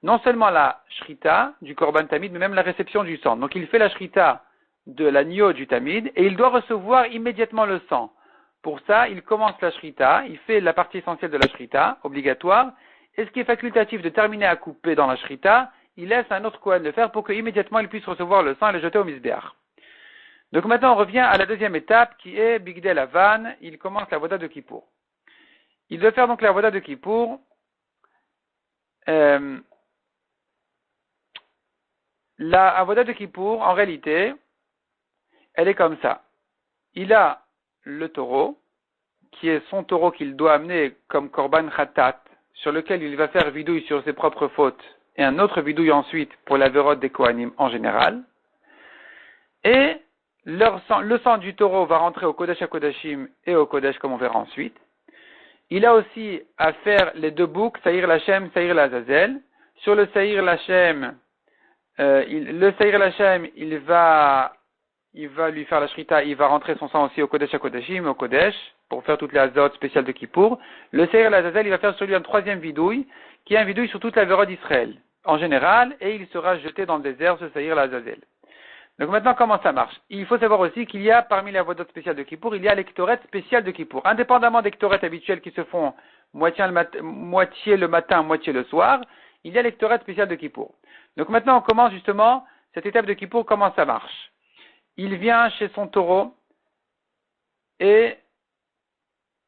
Non seulement la shrita du Korban Tamid, mais même la réception du sang. Donc il fait la shrita de l'agneau du Tamid, et il doit recevoir immédiatement le sang. Pour ça, il commence la shrita, il fait la partie essentielle de la shrita, obligatoire, et ce qui est facultatif de terminer à couper dans la shrita, il laisse un autre Kohen le faire pour qu'immédiatement il puisse recevoir le sang et le jeter au misbéach. Donc maintenant on revient à la deuxième étape qui est bigdei lavan, il commence la voda de Kippour. Il doit faire donc la voda de Kippour, la avoda de Kippour, en réalité, elle est comme ça. Il a le taureau, qui est son taureau qu'il doit amener comme korban khatat, sur lequel il va faire vidouille sur ses propres fautes, et un autre vidouille ensuite pour la vérote des Kohanim en général. Et le sang du taureau va rentrer au Kodesh HaKodashim et au Kodesh comme on verra ensuite. Il a aussi à faire les deux boucs, Saïr Lachem, Saïr Lazazel. Sur le Saïr Lachem, il va lui faire la shrita, il va rentrer son sang aussi au Kodesh HaKodashim, au Kodesh, pour faire toutes les azot spéciales de Kippour. Le Saïr Lazazel, il va faire sur lui un troisième vidouille, qui est un vidouille sur toute la vérote d'Israël, en général, et il sera jeté dans le désert, ce Saïr Lazazel. Donc maintenant, comment ça marche? Il faut savoir aussi qu'il y a, parmi les avodotes spéciales de Kippour, il y a les ktoret spéciales de Kippour. Indépendamment des ktoret habituels qui se font moitié le matin, moitié le soir, il y a les ktoret spéciales de Kippour. Donc maintenant, on commence justement cette étape de Kippour, comment ça marche? Il vient chez son taureau et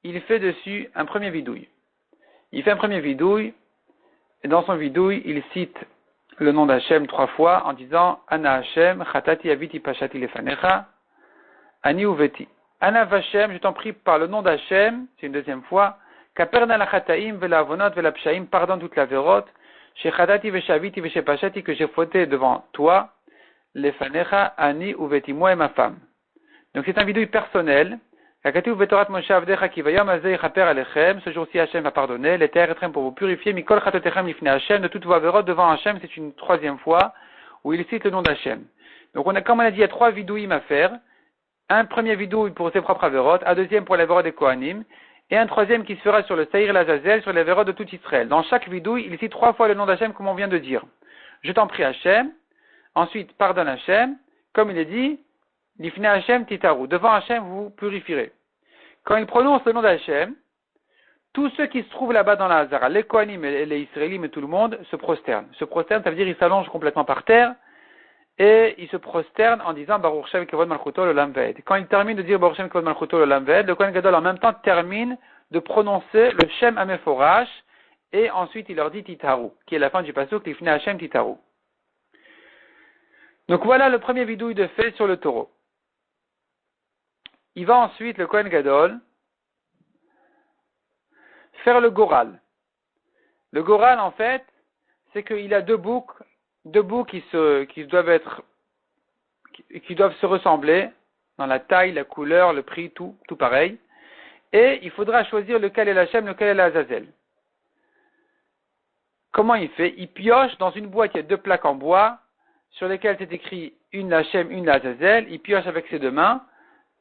il fait dessus un premier vidouille. Il fait un premier vidouille et dans son vidouille, il cite le nom d'Hachem 3 fois en disant Ana Hachem, Chatati Aviti Pashati Lefanecha, Ani Uveti. Ana Vashem, je t'en prie par le nom d'Hachem, c'est une deuxième fois, Kaperna la Chataim, Vela Avonot, Vela Pshaim, pardonne toute la vérote, Chez Chatati Veshaviti Veshe Pashati, que j'ai fauté devant toi, Lefanecha, Ani Uveti, moi et ma femme. Donc c'est un vidouille personnel. Ce jour-ci, Hachem va pardonner, les terres pour vous purifier, Mikol Chatotechem Lifne Hachem, de toutes vos avérotes devant Hachem, c'est une troisième fois où il cite le nom d'Hachem. Donc comme on a dit, il y a 3 vidouilles à faire. Un premier vidouille pour ses propres avérotes, un deuxième pour l'avérote des Kohanim, et un troisième qui se fera sur le Saïr Lazazel, sur l'avérote de tout Israël. Dans chaque vidouille, il cite 3 fois le nom d'Hachem, comme on vient de dire. Je t'en prie Hachem, ensuite pardonne Hachem, comme il est dit, Lifne Hachem Titaru, devant Hachem vous purifierez. Quand il prononce le nom d'Hachem, tous ceux qui se trouvent là-bas dans la Hazara, les Kohanim et les Israélites et tout le monde, se prosternent. Se prosternent, ça veut dire ils s'allongent complètement par terre, et ils se prosternent en disant Baruch Shem Kevod Malchuto l'Olam Vaed. Quand il termine de dire Baruch Shem Kevod Malchuto l'Olam Vaed, le Kohen Gadol en même temps termine de prononcer le Shem Ameforash, et ensuite il leur dit Titaru, qui est la fin du pasuk, Lifne Hachem Titaru. Donc voilà le premier vidouille de fait sur le taureau. Il va ensuite, le Kohen Gadol, faire le Goral. Le Goral, en fait, c'est qu'il a deux boucs qui doivent se ressembler dans la taille, la couleur, le prix, tout pareil. Et il faudra choisir lequel est l'Hachem, lequel est l'Azazel. Comment il fait? Il pioche dans une boîte, il y a 2 plaques en bois, sur lesquelles c'est écrit une Hachem, une Azazel. Il pioche avec ses 2 mains.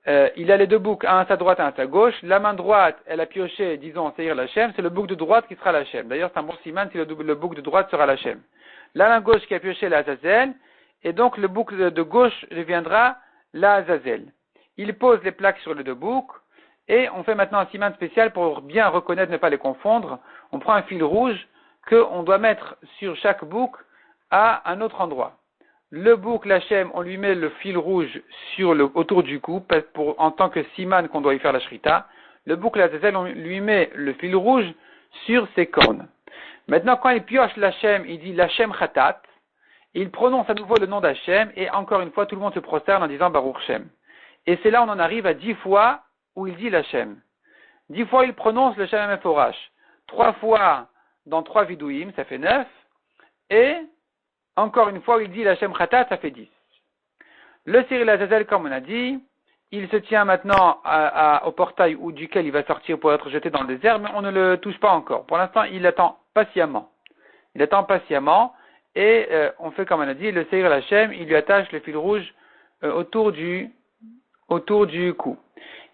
il a les deux boucs, un à sa droite, un à sa gauche. La main droite, elle a pioché, disons, Seir Lachem, c'est le bouc de droite qui sera Lachem. D'ailleurs, c'est un bon siman si le bouc de droite sera Lachem. La main gauche qui a pioché la Azazel, et donc le bouc de gauche deviendra la Azazel. Il pose les plaques sur les deux boucs, et on fait maintenant un siman spécial pour bien reconnaître, ne pas les confondre. On prend un fil rouge qu'on doit mettre sur chaque bouc à un autre endroit. Le bouc Lachem, on lui met le fil rouge autour du cou, en tant que siman qu'on doit y faire la shrita. Le bouc Lazazel, on lui met le fil rouge sur ses cornes. Maintenant, quand il pioche Lachem, il dit Lachem Khatat. Il prononce à nouveau le nom d'Hachem, et encore une fois, tout le monde se prosterne en disant Baruch Shem. Et c'est là où on en arrive à 10 fois où il dit Lachem. 10 fois, il prononce le Shem Meforash. 3 fois dans 3 vidouim, ça fait 9. Et encore une fois, il dit la Shem Khatat, ça fait 10. Le Cyril Azazel, comme on a dit, il se tient maintenant au portail duquel il va sortir pour être jeté dans le désert, mais on ne le touche pas encore. Pour l'instant, il attend patiemment. Il attend patiemment, et on fait comme on a dit, le Cyril Hashem, il lui attache le fil rouge autour du cou.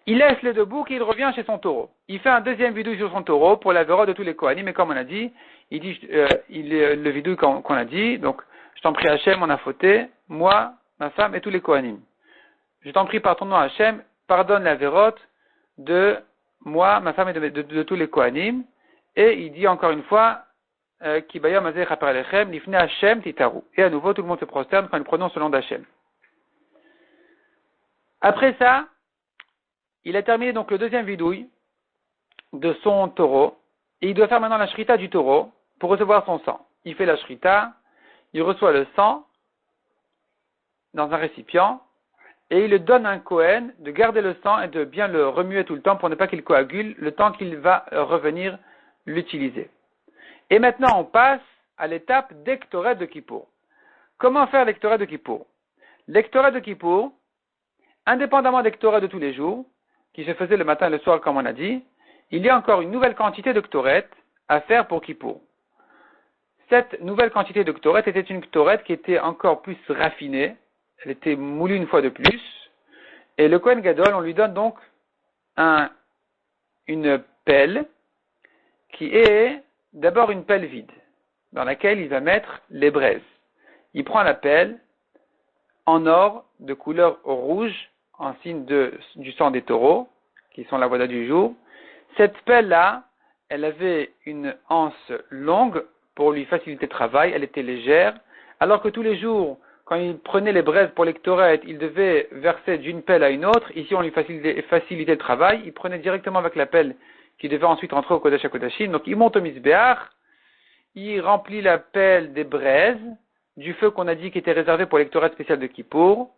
Il laisse les deux boucs et il revient chez son taureau. Il fait un deuxième vidouille sur son taureau pour la véro de tous les Kohanim, mais comme on a dit, il dit le vidouille qu'on a dit, donc je t'en prie Hachem, on a fauté, moi, ma femme et tous les Kohanim. Je t'en prie par ton nom Hachem, pardonne la vérote de moi, ma femme et de tous les Kohanim. Et il dit encore une fois, Kibayom Azeh Chaper Alechem, Lifne Hachem Titaru. Et à nouveau, tout le monde se prosterne quand il prononce le nom d'Hachem. Après ça, il a terminé donc le deuxième vidouille de son taureau, et il doit faire maintenant la shrita du taureau pour recevoir son sang. Il fait la shrita, il reçoit le sang dans un récipient, et il le donne à un Kohen de garder le sang et de bien le remuer tout le temps pour ne pas qu'il coagule le temps qu'il va revenir l'utiliser. Et maintenant, on passe à l'étape d'Ektoret de Kippour. Comment faire l'Ektoret de Kippour? L'Ektoret de Kippour, indépendamment d'Ektoret de tous les jours, qui se faisait le matin et le soir comme on a dit, il y a encore une nouvelle quantité de Ktoret à faire pour Kippour. Cette nouvelle quantité de Ktoret était une Ktoret qui était encore plus raffinée, elle était moulue une fois de plus, et le Kohen Gadol, on lui donne donc une pelle qui est d'abord une pelle vide, dans laquelle il va mettre les braises. Il prend la pelle en or de couleur rouge, en signe du sang des taureaux, qui sont la voda du jour. Cette pelle-là, elle avait une anse longue pour lui faciliter le travail, elle était légère, alors que tous les jours, quand il prenait les braises pour l'Ektoret, il devait verser d'une pelle à une autre. Ici, on lui facilitait le travail. Il prenait directement avec la pelle qui devait ensuite rentrer au Kodesh HaKodashim. Donc, il monte au Mizbeach, il remplit la pelle des braises, du feu qu'on a dit qui était réservé pour l'Ektoret spécial de Kippour.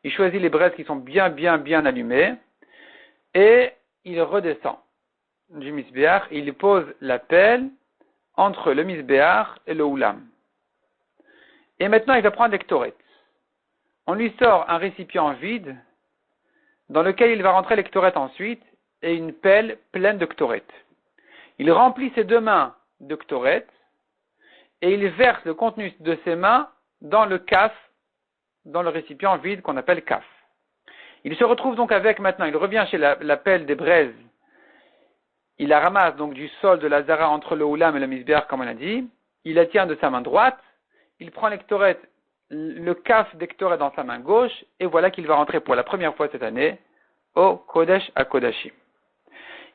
Il choisit les braises qui sont bien allumées, et il redescend du Mizbeach. Il pose la pelle entre le Mizbeach et le Oulam. Et maintenant, il va prendre l'Ektoret. On lui sort un récipient vide, dans lequel il va rentrer l'Ektoret ensuite, et une pelle pleine de Ktoret. Il remplit ses deux mains de Ktoret, et il verse le contenu de ses mains dans le kaf, dans le récipient vide qu'on appelle kaf. Il se retrouve donc avec maintenant, il revient chez la pelle des braises, il la ramasse donc du sol de la zara entre le oulam et le misbeach comme on a dit, il la tient de sa main droite, il prend l'Ektoret, le kaf d'Ektoret dans sa main gauche, et voilà qu'il va rentrer pour la première fois cette année au Kodesh HaKodashim.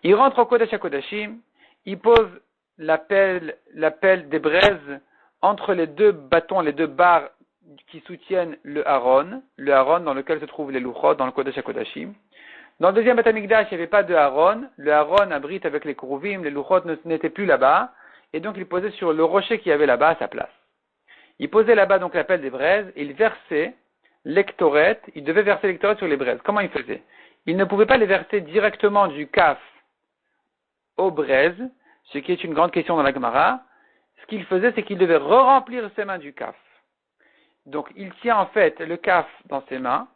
Il rentre au Kodesh HaKodashim, il pose la pelle des braises entre les deux bâtons, les deux barres qui soutiennent le Aaron dans lequel se trouvent les Luchot dans le Kodesh HaKodashim. Dans le deuxième Beth Amikdash, il n'y avait pas de Aaron, le Aaron abrite avec les Kouruvim, les Luchot n'étaient plus là-bas, et donc il posait sur le rocher qu'il y avait là-bas à sa place. Il posait là-bas donc la pelle des braises, et il versait l'Ektoret, il devait verser l'Ektoret sur les braises. Comment il faisait? Il ne pouvait pas les verser directement du kaf aux braises, ce qui est une grande question dans la Gemara. Ce qu'il faisait, c'est qu'il devait re-remplir ses mains du kaf. Donc il tient en fait le kaf dans ses mains,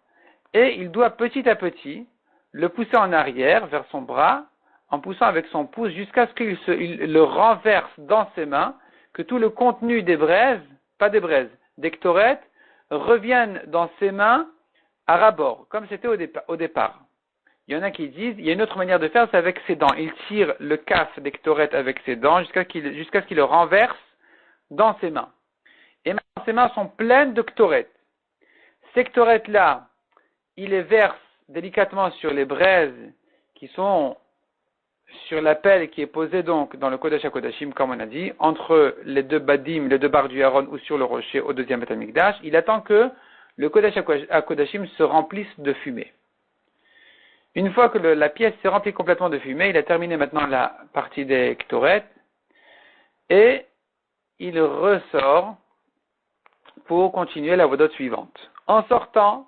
et il doit petit à petit le pousser en arrière vers son bras, en poussant avec son pouce jusqu'à ce qu'il le renverse dans ses mains, que tout le contenu des braises, pas des braises, d'Ektoret, revienne dans ses mains à rabord, comme c'était au départ. Il y en a qui disent, il y a une autre manière de faire, c'est avec ses dents. Il tire le kaf des ktoret avec ses dents jusqu'à ce qu'il le renverse dans ses mains. Et maintenant, ses mains sont pleines de ktoret. Ces ktoret-là, il les verse délicatement sur les braises qui sont sur la pelle qui est posée donc dans le Kodesh HaKodashim, comme on a dit, entre les deux badim, les deux barres du Aaron ou sur le rocher au deuxième Beth Amikdash. Il attend que le Kodesh HaKodashim se remplisse de fumée. Une fois que la pièce s'est remplie complètement de fumée, il a terminé maintenant la partie des ktoret et il ressort pour continuer la vodote suivante. En sortant,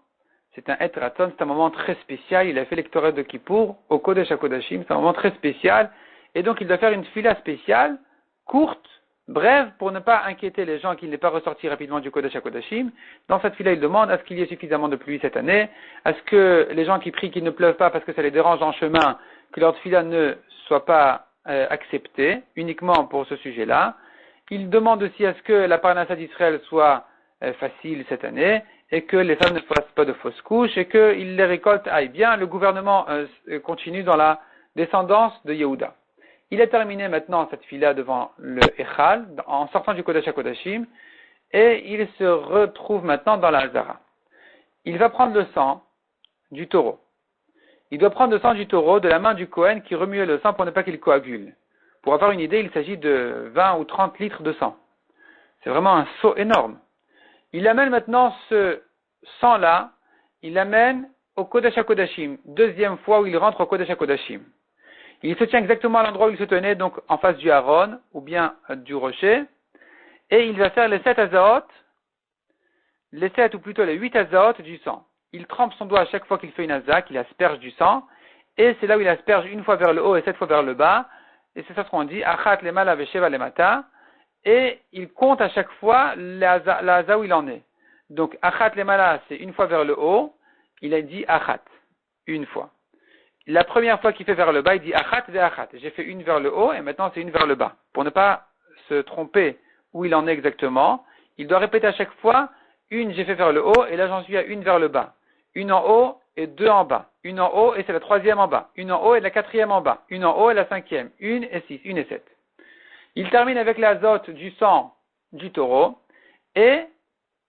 c'est un etraton, c'est un moment très spécial, il a fait l'ektoret de Kippour au Kodesh HaKodashim, c'est un moment très spécial, et donc il doit faire une fila spéciale, courte, brève, pour ne pas inquiéter les gens qu'il n'est pas ressorti rapidement du Kodesh HaKodashim. Dans cette fila, il demande à ce qu'il y ait suffisamment de pluie cette année, à ce que les gens qui prient qu'il ne pleuve pas parce que ça les dérange en chemin, que leur fila ne soit pas acceptée, uniquement pour ce sujet-là. Il demande aussi à ce que la parnassa d'Israël soit facile cette année, et que les femmes ne fassent pas de fausses couches, et que les récoltes aillent bien. Le gouvernement continue dans la descendance de Yehuda. Il a terminé maintenant cette fila devant le Echal, en sortant du Kodesh HaKodashim, et il se retrouve maintenant dans la Hazara. Il va prendre le sang du taureau. Il doit prendre le sang du taureau de la main du Kohen qui remuait le sang pour ne pas qu'il coagule. Pour avoir une idée, il s'agit de 20 ou 30 litres de sang. C'est vraiment un seau énorme. Il amène maintenant ce sang-là, il l'amène au Kodesh HaKodashim, deuxième fois où il rentre au Kodesh HaKodashim. Il se tient exactement à l'endroit où il se tenait, donc en face du Aaron, ou bien du rocher, et il va faire les 7 azaot, les 7 ou plutôt les 8 azaot du sang. Il trempe son doigt à chaque fois qu'il fait une aza, qu'il asperge du sang, et c'est là où il asperge une fois vers le haut et 7 fois vers le bas, et c'est ça ce qu'on dit, achat lemala vesheva lemata, et il compte à chaque fois la haza où il en est. Donc, achat lemala, c'est une fois vers le haut, il a dit achat, une fois. La première fois qu'il fait vers le bas, il dit achat ve achat. J'ai fait une vers le haut et maintenant c'est une vers le bas. Pour ne pas se tromper où il en est exactement, il doit répéter à chaque fois une j'ai fait vers le haut et là j'en suis à une vers le bas. Une en haut et deux en bas. Une en haut et c'est la troisième en bas. Une en haut et la quatrième en bas. Une en haut et la cinquième. Une et 6, une et 7. Il termine avec l'azote du sang du taureau et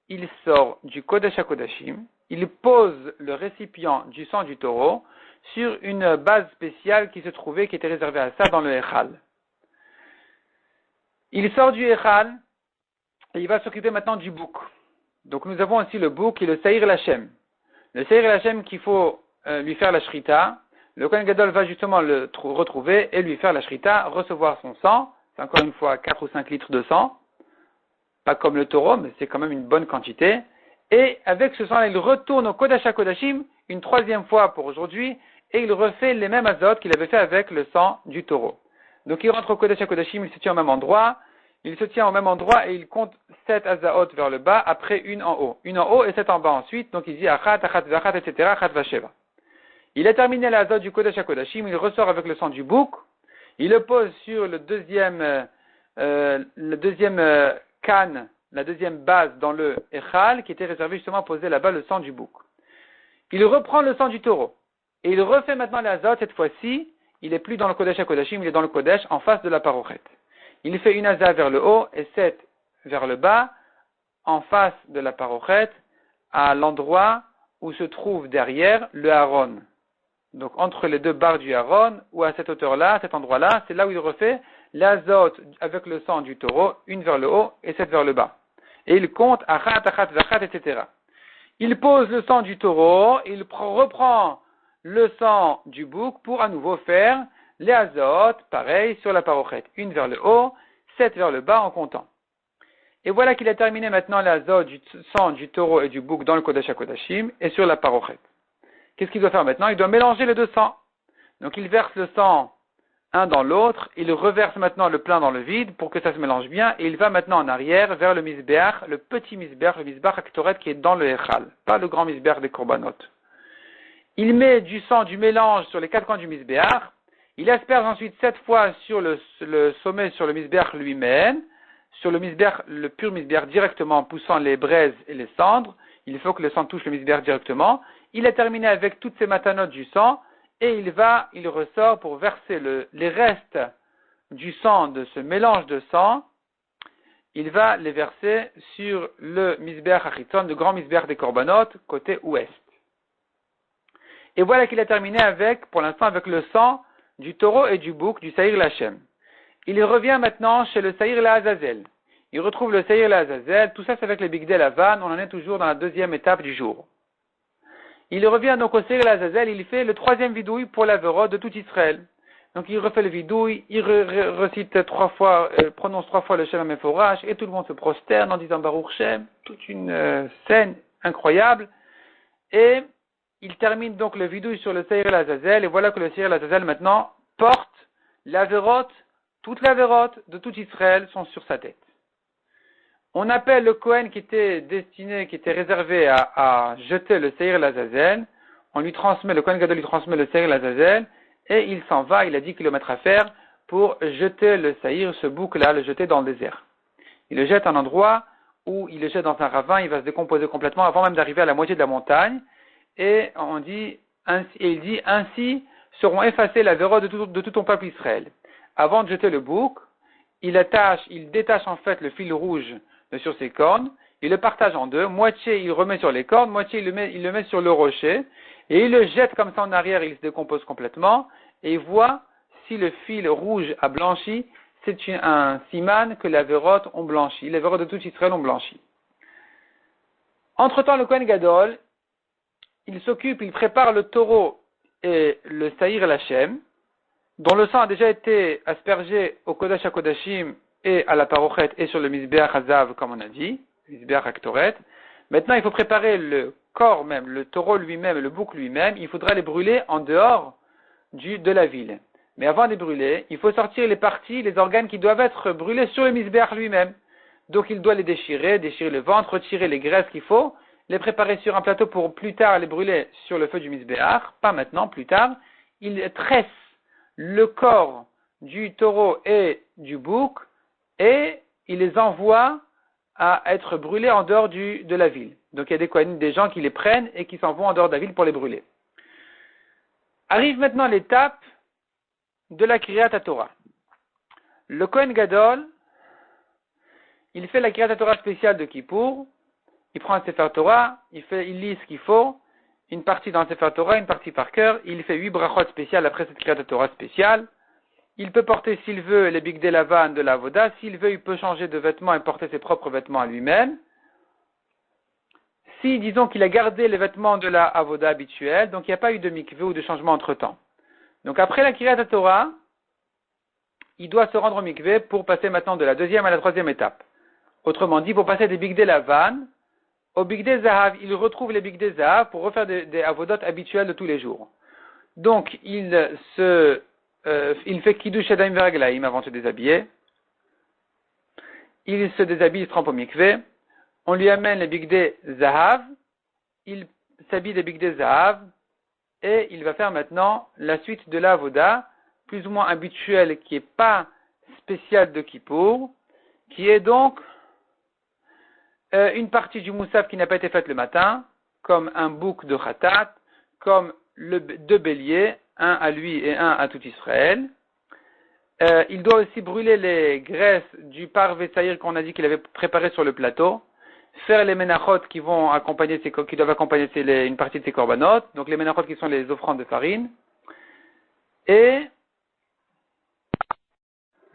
il sort du Kodesh HaKodashim. Il pose le récipient du sang du taureau sur une base spéciale qui se trouvait, qui était réservée à ça dans le Echal. Il sort du Echal et il va s'occuper maintenant du bouc. Donc nous avons aussi le bouc et le Seir Lachem. Le Seir Lachem qu'il faut lui faire la shrita. Le Kohen Gadol va justement le retrouver et lui faire la shrita, recevoir son sang. C'est encore une fois 4 ou 5 litres de sang. Pas comme le taureau, mais c'est quand même une bonne quantité. Et avec ce sang-là, il retourne au Kodesh HaKodashim une troisième fois pour aujourd'hui, et il refait les mêmes azotes qu'il avait fait avec le sang du taureau. Donc il rentre au Kodesh HaKodashim, il se tient au même endroit, et il compte 7 azaot vers le bas, après une en haut. Une en haut et 7 en bas ensuite, donc il dit achat, achat, vachat, etc., achat, vasheva. Il a terminé l'azot du Kodesh HaKodashim, il ressort avec le sang du bouc, il le pose sur le deuxième canne, la deuxième base dans le Echal, qui était réservé justement à poser là-bas le sang du bouc. Il reprend le sang du taureau. Et il refait maintenant l'azot, cette fois-ci, il n'est plus dans le Kodesh HaKodashim, il est dans le Kodesh, en face de la parochet. Il fait une aza vers le haut et 7 vers le bas, en face de la parochet, à l'endroit où se trouve derrière le Aaron. Donc entre les deux barres du Aaron, ou à cette hauteur-là, à cet endroit-là, c'est là où il refait l'azot avec le sang du taureau, une vers le haut et 7 vers le bas. Et il compte achat, achat, vachat, etc. Il pose le sang du taureau, il reprend le sang du bouc pour à nouveau faire les azot, pareil, sur la parochet. Une vers le haut, 7 vers le bas en comptant. Et voilà qu'il a terminé maintenant l'azot du sang du taureau et du bouc dans le Kodesh HaKodashim et sur la parochet. Qu'est-ce qu'il doit faire maintenant? Il doit mélanger les deux sangs. Donc il verse le sang un dans l'autre, il reverse maintenant le plein dans le vide pour que ça se mélange bien, et il va maintenant en arrière vers le misbeach, le petit misbeach, le misbeach haktoret qui est dans le Echal, pas le grand misbeach des korbanot. Il met du sang du mélange sur les 4 coins du misbeach, il asperge ensuite 7 fois sur le sommet, sur le misbeach lui-même, sur le misbeach, le pur misbeach directement en poussant les braises et les cendres. Il faut que le sang touche le misbeach directement. Il a terminé avec toutes ces matanotes du sang, et il ressort pour verser les restes du sang, de ce mélange de sang, il va les verser sur le Mizbeach Achitzon, le grand Mizbeach des Korbanot, côté ouest. Et voilà qu'il a terminé pour l'instant, avec le sang du taureau et du bouc, du Saïr Lachem. Il revient maintenant chez le Saïr La'azazel. Il retrouve le Saïr La'azazel, tout ça c'est avec les Bigdei Lavan, on en est toujours dans la deuxième étape du jour. Il revient donc au Saïr La'azazel, il fait le troisième vidouille pour l'Averot de tout Israël. Donc il refait le vidouille, il recite 3 fois, prononce 3 fois le Shem HaMeforash, et tout le monde se prosterne en disant Baruch Shem, toute une scène incroyable. Et il termine donc le vidouille sur le Saïr La'azazel, et voilà que le Saïr La'azazel maintenant porte l'Averot, toute l'Averot de tout Israël sont sur sa tête. On appelle le Kohen qui était réservé à jeter le Saïr La'azazel, le Kohen Gadol lui transmet le Saïr La'azazel, et il s'en va, il a 10 kilomètres à faire pour jeter le Saïr, ce bouc-là, le jeter dans le désert. Il le jette à un endroit où il le jette dans un ravin, il va se décomposer complètement avant même d'arriver à la moitié de la montagne, et il dit, ainsi seront effacés la véro de tout ton peuple Israël. Avant de jeter le bouc, il détache en fait le fil rouge de sur ses cornes, il le partage en deux, moitié il remet sur les cornes, moitié il le met sur le rocher, et il le jette comme ça en arrière, il se décompose complètement, et il voit si le fil rouge a blanchi, c'est un siman que les Averot ont blanchi, les Averot de tout Israël ont blanchi. Entre-temps, le Kohen Gadol, il prépare le taureau et le Saïr Lachem, dont le sang a déjà été aspergé au Kodesh HaKodashim et à la Parochet et sur le Mizbeach Hazav, comme on a dit, Mizbeach Haktoret. Maintenant, il faut préparer le corps même, le taureau lui-même, le bouc lui-même, il faudra les brûler en dehors de la ville. Mais avant de les brûler, il faut sortir les organes qui doivent être brûlés sur le Mizbeach lui-même. Donc il doit les déchirer le ventre, retirer les graisses qu'il faut, les préparer sur un plateau pour plus tard les brûler sur le feu du Mizbeach, pas maintenant, plus tard. Il tresse le corps du taureau et du bouc et il les envoie à être brûlés en dehors de la ville. Donc il y a des gens qui les prennent et qui s'en vont en dehors de la ville pour les brûler. Arrive maintenant l'étape de la Kriyat HaTorah. Le Kohen Gadol, il fait la Kriyat HaTorah spéciale de Kippour, il prend un Sefer Torah, il lit ce qu'il faut, une partie dans le Sefer Torah, une partie par cœur, il fait 8 brachot spéciales après cette Kriyat HaTorah spéciale. Il peut porter, s'il veut, les Bigdei Lavan de la Avoda, s'il veut, il peut changer de vêtements et porter ses propres vêtements à lui-même. Si, disons qu'il a gardé les vêtements de la Avoda habituelle, donc il n'y a pas eu de mikveh ou de changement entre-temps. Donc après la Kriyat HaTorah, il doit se rendre au mikveh pour passer maintenant de la deuxième à la troisième étape. Autrement dit, pour passer des Bigdei Lavan au Bigdei Zahav, il retrouve les Bigdei Zahav pour refaire des Avodot habituelles de tous les jours. Donc il fait Kiddush Yadayim Veraglaim avant de se déshabiller. Il se déshabille, il se trempe au mikveh. On lui amène les Bigdei Zahav. Il s'habille des Bigdei Zahav. Et il va faire maintenant la suite de la Avoda, plus ou moins habituelle, qui n'est pas spéciale de Kippour, qui est donc une partie du Moussaf qui n'a pas été faite le matin, comme un bouc de Khatat, comme deux béliers, un à lui et un à tout Israël. Il doit aussi brûler les graisses du parvé saïr qu'on a dit qu'il avait préparé sur le plateau, faire les menachot qui doivent accompagner une partie de ses korbanot, donc les menachot qui sont les offrandes de farine, et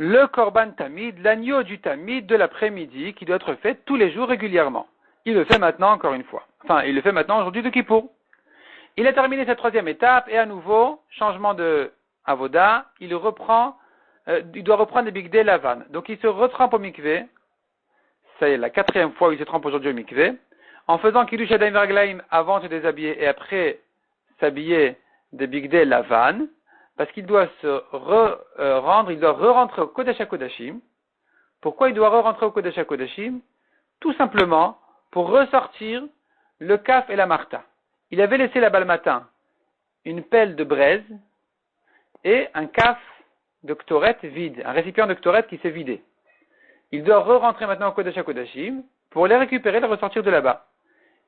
le korban tamid, l'agneau du tamid de l'après-midi qui doit être fait tous les jours régulièrement. Il le fait maintenant encore une fois. Enfin, il le fait maintenant aujourd'hui de Kippour. Il a terminé cette troisième étape et à nouveau, changement de avoda, il doit reprendre les Bigdei Lavan. Donc il se retrempe au mikveh, ça y est la quatrième fois où il se trempe aujourd'hui au mikveh, en faisant Kiddush Yadayim Veraglaim avant de se déshabiller et après s'habiller des Bigdei Lavan, parce qu'il doit il doit re-rentrer au Kodesh HaKodashim. Pourquoi il doit re-rentrer au Kodesh HaKodashim? Tout simplement pour ressortir le kaf et la marta. Il avait laissé là-bas le matin une pelle de braise et un kaf de ktoret vide, un récipient de ktoret qui s'est vidé. Il doit re-rentrer maintenant au Kodesh HaKodashim pour les récupérer et les ressortir de là-bas.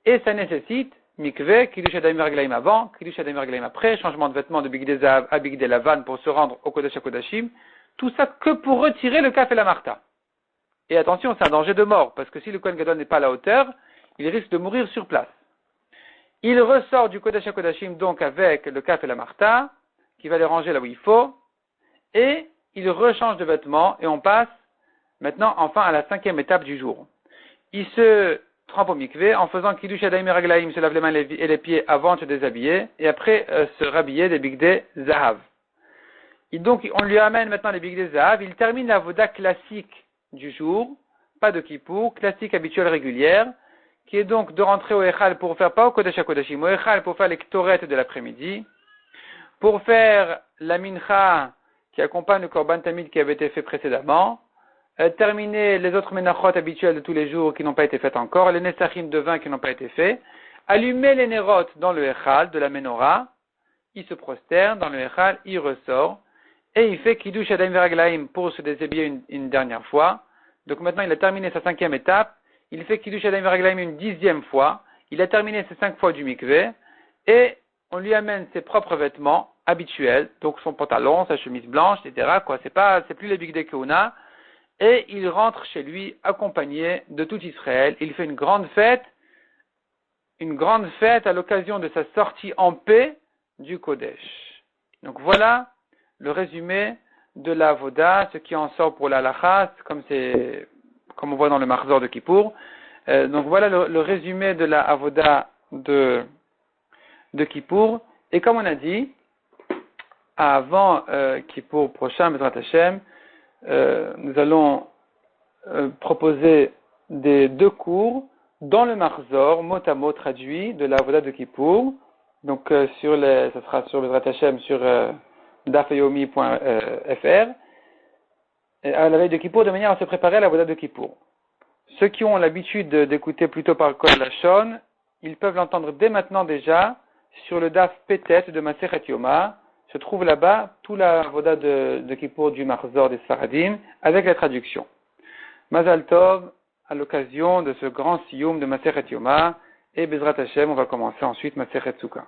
Et ça nécessite mikveh, kiddush adayim veraglaim avant, kiddush adayim veraglaim après, changement de vêtements de bigdei zahav à bigdei lavan pour se rendre au kodesh hakodashim, tout ça que pour retirer le kaf et la marta. Et attention, c'est un danger de mort, parce que si le Kohen Gadol n'est pas à la hauteur, il risque de mourir sur place. Il ressort du kodesh hakodashim donc avec le kaf et la marta, qui va les ranger là où il faut, et il rechange de vêtements, et on passe maintenant enfin à la 5e étape du jour. Il se trempe au mikvé en faisant kiddush adayim veraglaim, se lave les mains et les pieds avant de se déshabiller, et après se rhabiller des bigdei zahav. Et donc on lui amène maintenant les bigdei zahav, il termine la voda classique du jour, pas de kippour, classique habituelle régulière, qui est donc de rentrer au Echal pour faire, pas au Kodesh HaKodashim, au Echal pour faire les ktorettes de l'après-midi, pour faire la mincha qui accompagne le Korban Tamid qui avait été fait précédemment, terminer les autres menachot habituelles de tous les jours qui n'ont pas été faites encore, les nesachim de vin qui n'ont pas été faits, allumer les nerot dans le Echal de la menorah, il se prosterne dans le Echal, il ressort, et il fait kiddush adayim veraglaim pour se déshabiller une dernière fois. Donc maintenant il a terminé sa 5e étape, il fait kiddush adayim veraglaim une 10e fois, il a terminé ses 5 fois du mikveh, et on lui amène ses propres vêtements habituels, donc son pantalon, sa chemise blanche, etc. C'est plus les bigdei kehuna, et il rentre chez lui accompagné de tout Israël. Il fait une grande fête à l'occasion de sa sortie en paix du Kodesh. Donc voilà le résumé de la Avoda, ce qui en sort pour la Halakha, comme on voit dans le Marzor de Kippour. Donc voilà le résumé de la Avoda de Kippour. Et comme on a dit, avant Kippour prochain, Bezrat Hashem, nous allons proposer des 2 cours dans le Marzor, mot à mot traduit, de la Avoda de Kippour. Donc ça sera sur Bezrat Hashem, sur dafyomi.fr, à la veille de Kippour, de manière à se préparer à la Avoda de Kippour. Ceux qui ont l'habitude d'écouter plutôt par Kol Lashon, ils peuvent l'entendre dès maintenant déjà sur le Daf Petet de Masechet Yoma. Se trouve là-bas tout la Avoda de Kippour du Marzor des Sfaradim avec la traduction. Mazal Tov, à l'occasion de ce grand siyum de Masechet Yoma, et Bezrat Hashem, on va commencer ensuite Masechet Sukkah.